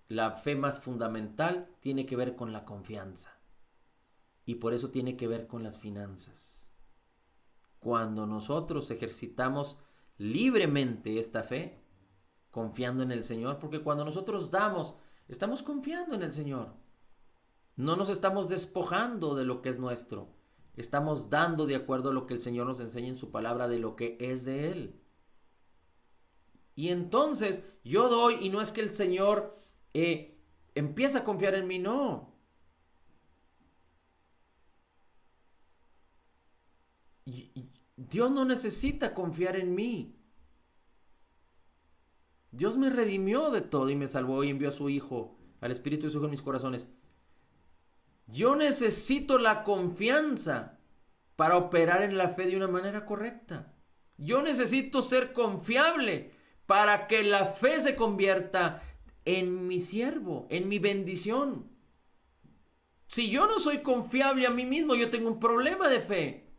la fe más fundamental, tiene que ver con la confianza. Y por eso tiene que ver con las finanzas. Cuando nosotros ejercitamos libremente esta fe, confiando en el Señor, porque cuando nosotros damos, estamos confiando en el Señor. No nos estamos despojando de lo que es nuestro. Estamos dando de acuerdo a lo que el Señor nos enseña en su palabra, de lo que es de Él. Y entonces yo doy, y no es que el Señor empieza a confiar en mí, no. Dios no necesita confiar en mí. Dios me redimió de todo y me salvó y envió a su Hijo, al Espíritu de su Hijo en mis corazones. Yo necesito la confianza para operar en la fe de una manera correcta. Yo necesito ser confiable para que la fe se convierta en mi siervo, en mi bendición. Si yo no soy confiable a mí mismo, yo tengo un problema de fe.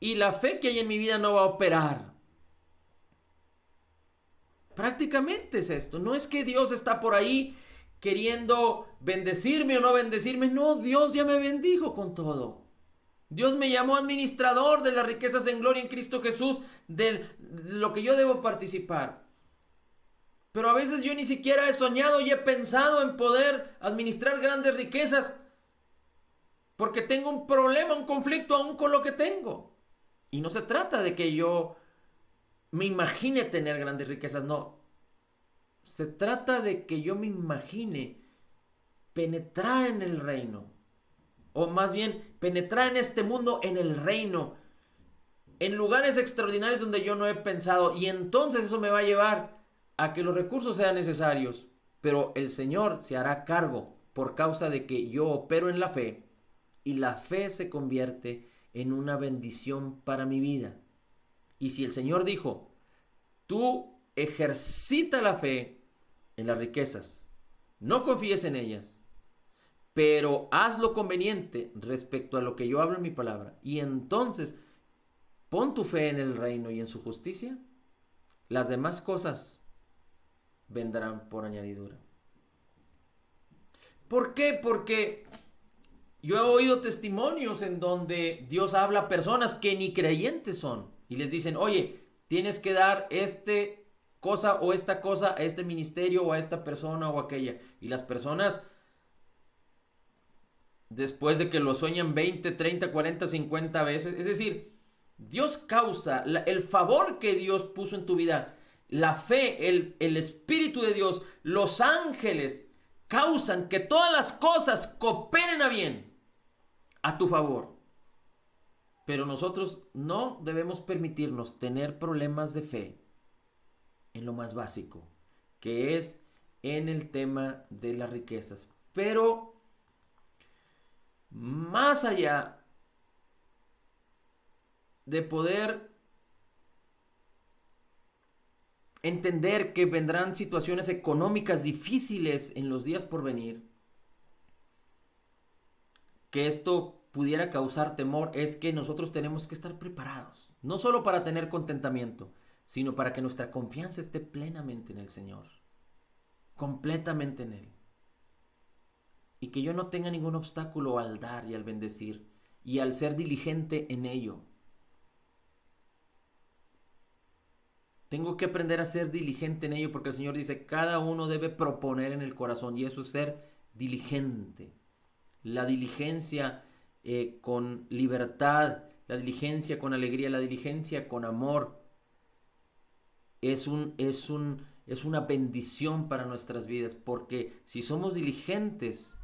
Y la fe que hay en mi vida no va a operar. Prácticamente es esto. No es que Dios está por ahí queriendo bendecirme o no bendecirme. No, Dios ya me bendijo con todo. Dios me llamó administrador de las riquezas en gloria en Cristo Jesús, de lo que yo debo participar. Pero a veces yo ni siquiera he soñado y he pensado en poder administrar grandes riquezas, porque tengo un problema, un conflicto aún con lo que tengo. Y no se trata de que yo me imagine tener grandes riquezas, no. Se trata de que yo me imagine penetrar en el reino. O más bien, penetrar en este mundo, en el reino. En lugares extraordinarios donde yo no he pensado. Y entonces eso me va a llevar a que los recursos sean necesarios. Pero el Señor se hará cargo por causa de que yo opero en la fe. Y la fe se convierte en una bendición para mi vida. Y si el Señor dijo, Tú ejercita la fe en las riquezas. No confíes en ellas, pero haz lo conveniente respecto a lo que yo hablo en mi palabra. Y entonces pon tu fe en el reino y en su justicia. Las demás cosas vendrán por añadidura. ¿Por qué? Porque yo he oído testimonios en donde Dios habla a personas que ni creyentes son y les dicen, oye, tienes que dar este cosa o esta cosa a este ministerio o a esta persona o aquella. Y las personas, después de que lo sueñan 20, 30, 40, 50 veces, es decir, Dios causa el favor que Dios puso en tu vida, la fe, el Espíritu de Dios, los ángeles, causan que todas las cosas cooperen a bien, a tu favor. Pero nosotros no debemos permitirnos tener problemas de fe en lo más básico, que es en el tema de las riquezas. Pero más allá de poder entender que vendrán situaciones económicas difíciles en los días por venir, que esto pudiera causar temor, es que nosotros tenemos que estar preparados, no solo para tener contentamiento, sino para que nuestra confianza esté plenamente en el Señor, completamente en Él. Y que yo no tenga ningún obstáculo al dar y al bendecir y al ser diligente en ello. Tengo que aprender a ser diligente en ello porque el Señor dice, cada uno debe proponer en el corazón, y eso es ser diligente. La diligencia con libertad, la diligencia con alegría, la diligencia con amor, es una bendición para nuestras vidas, porque si somos diligentes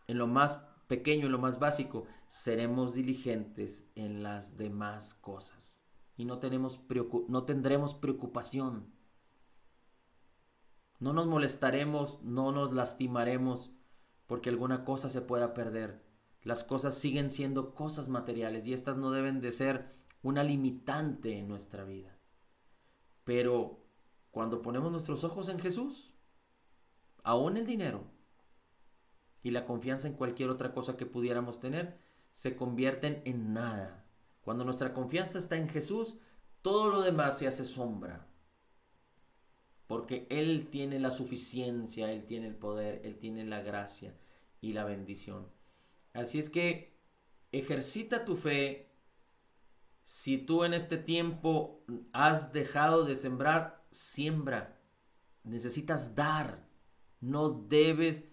en lo más pequeño, en lo más básico, seremos diligentes en las demás cosas. Y no tendremos preocupación. No nos molestaremos, no nos lastimaremos porque alguna cosa se pueda perder. Las cosas siguen siendo cosas materiales y estas no deben de ser una limitante en nuestra vida. Pero cuando ponemos nuestros ojos en Jesús, aún el dinero y la confianza en cualquier otra cosa que pudiéramos tener se convierten en nada. Cuando nuestra confianza está en Jesús, todo lo demás se hace sombra. Porque Él tiene la suficiencia, Él tiene el poder, Él tiene la gracia y la bendición. Así es que ejercita tu fe. Si tú en este tiempo has dejado de sembrar, siembra. Necesitas dar. No debes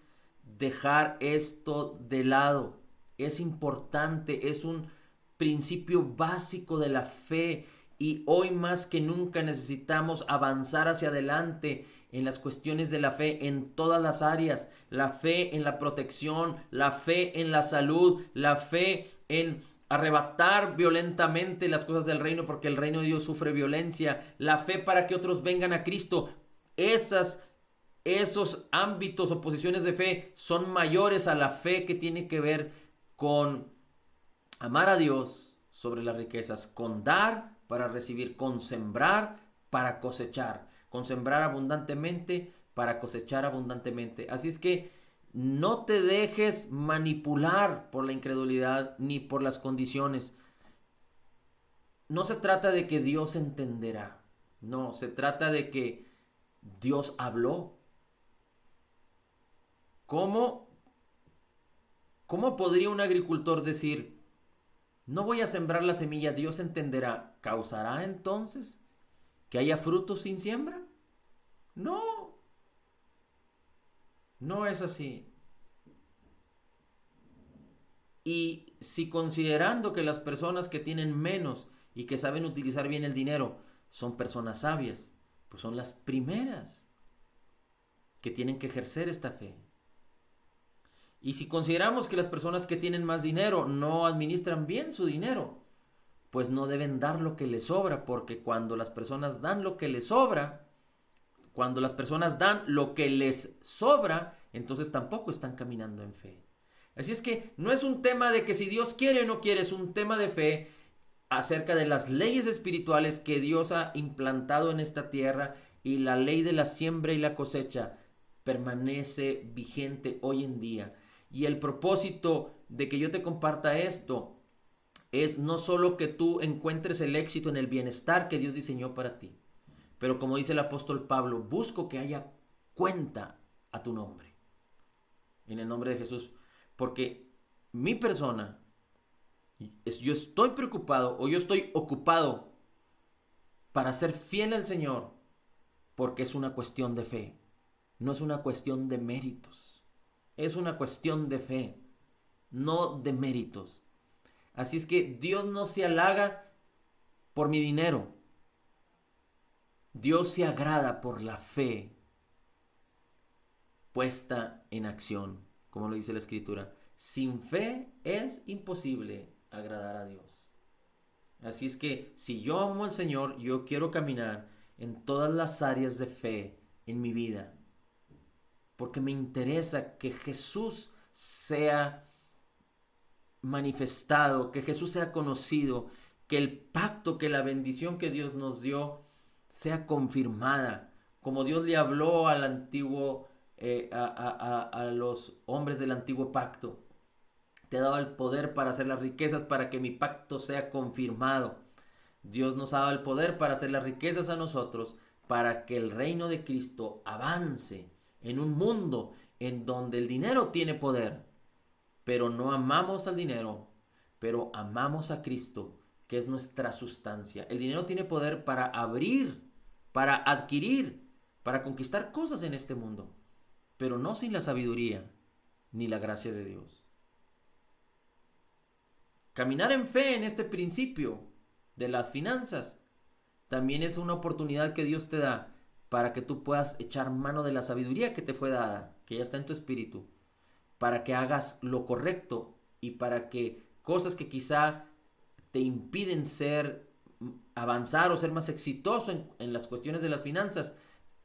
dejar esto de lado. Es importante, es un principio básico de la fe y hoy más que nunca necesitamos avanzar hacia adelante en las cuestiones de la fe en todas las áreas, la fe en la protección, la fe en la salud, la fe en arrebatar violentamente las cosas del reino porque el reino de Dios sufre violencia, la fe para que otros vengan a Cristo. Esos ámbitos o posiciones de fe son mayores a la fe que tiene que ver con amar a Dios sobre las riquezas, con dar para recibir, con sembrar para cosechar, con sembrar abundantemente para cosechar abundantemente. Así es que no te dejes manipular por la incredulidad ni por las condiciones. No se trata de que Dios entenderá, no, se trata de que Dios habló. ¿Cómo podría un agricultor decir, no voy a sembrar la semilla, Dios entenderá? ¿Causará entonces que haya frutos sin siembra? No, no es así. Y si considerando que las personas que tienen menos y que saben utilizar bien el dinero son personas sabias, pues son las primeras que tienen que ejercer esta fe. Y si consideramos que las personas que tienen más dinero no administran bien su dinero, pues no deben dar lo que les sobra, porque cuando las personas dan lo que les sobra, entonces tampoco están caminando en fe. Así es que no es un tema de que si Dios quiere o no quiere, es un tema de fe. acerca de las leyes espirituales que Dios ha implantado en esta tierra, y la ley de la siembra y la cosecha permanece vigente hoy en día. Y el propósito de que yo te comparta esto es no solo que tú encuentres el éxito en el bienestar que Dios diseñó para ti, pero como dice el apóstol Pablo, busco que haya cuenta a tu nombre, en el nombre de Jesús, porque mi persona, yo estoy preocupado o yo estoy ocupado para ser fiel al Señor, porque es una cuestión de fe, no es una cuestión de méritos, es una cuestión de fe, no de méritos. Así es que Dios no se halaga por mi dinero, Dios se agrada por la fe puesta en acción, como lo dice la Escritura. Sin fe es imposible agradar a Dios. Así es que si yo amo al Señor, yo quiero caminar en todas las áreas de fe en mi vida, porque me interesa que Jesús sea manifestado, que Jesús sea conocido, que el pacto, que la bendición que Dios nos dio sea confirmada, como Dios le habló al antiguo, a los hombres del antiguo pacto. Te he dado el poder para hacer las riquezas, para que mi pacto sea confirmado. Dios nos ha dado el poder para hacer las riquezas a nosotros, para que el reino de Cristo avance en un mundo en donde el dinero tiene poder, pero no amamos al dinero, pero amamos a Cristo, que es nuestra sustancia. El dinero tiene poder para abrir, para adquirir, para conquistar cosas en este mundo, pero no sin la sabiduría ni la gracia de Dios. Caminar en fe en este principio de las finanzas también es una oportunidad que Dios te da para que tú puedas echar mano de la sabiduría que te fue dada, que ya está en tu espíritu, para que hagas lo correcto y para que cosas que quizá te impiden avanzar o ser más exitoso en las cuestiones de las finanzas,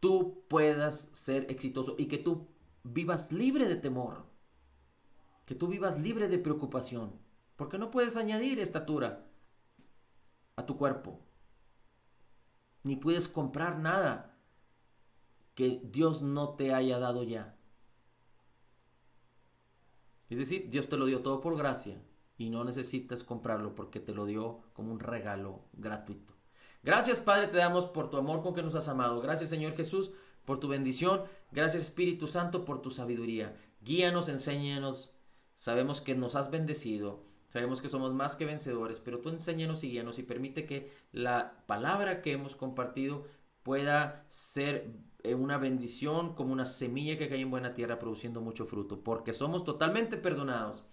tú puedas ser exitoso y que tú vivas libre de temor, que tú vivas libre de preocupación, porque no puedes añadir estatura a tu cuerpo, ni puedes comprar nada que Dios no te haya dado ya. Es decir, Dios te lo dio todo por gracia y no necesitas comprarlo porque te lo dio como un regalo gratuito. Gracias, Padre, te damos por tu amor con que nos has amado. Gracias, Señor Jesús, por tu bendición. Gracias, Espíritu Santo, por tu sabiduría. Guíanos, enséñanos. Sabemos que nos has bendecido. Sabemos que somos más que vencedores, pero tú enséñanos y guíanos y permite que la palabra que hemos compartido pueda ser una bendición, como una semilla que cae en buena tierra produciendo mucho fruto, porque somos totalmente perdonados,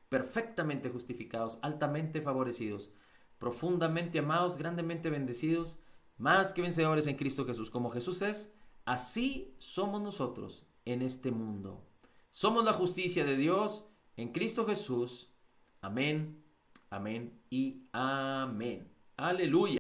perfectamente justificados, altamente favorecidos, profundamente amados, grandemente bendecidos, más que vencedores en Cristo Jesús. Como Jesús es, así somos nosotros en este mundo. Somos la justicia de Dios en Cristo Jesús. Amén, amén y amén. Aleluya.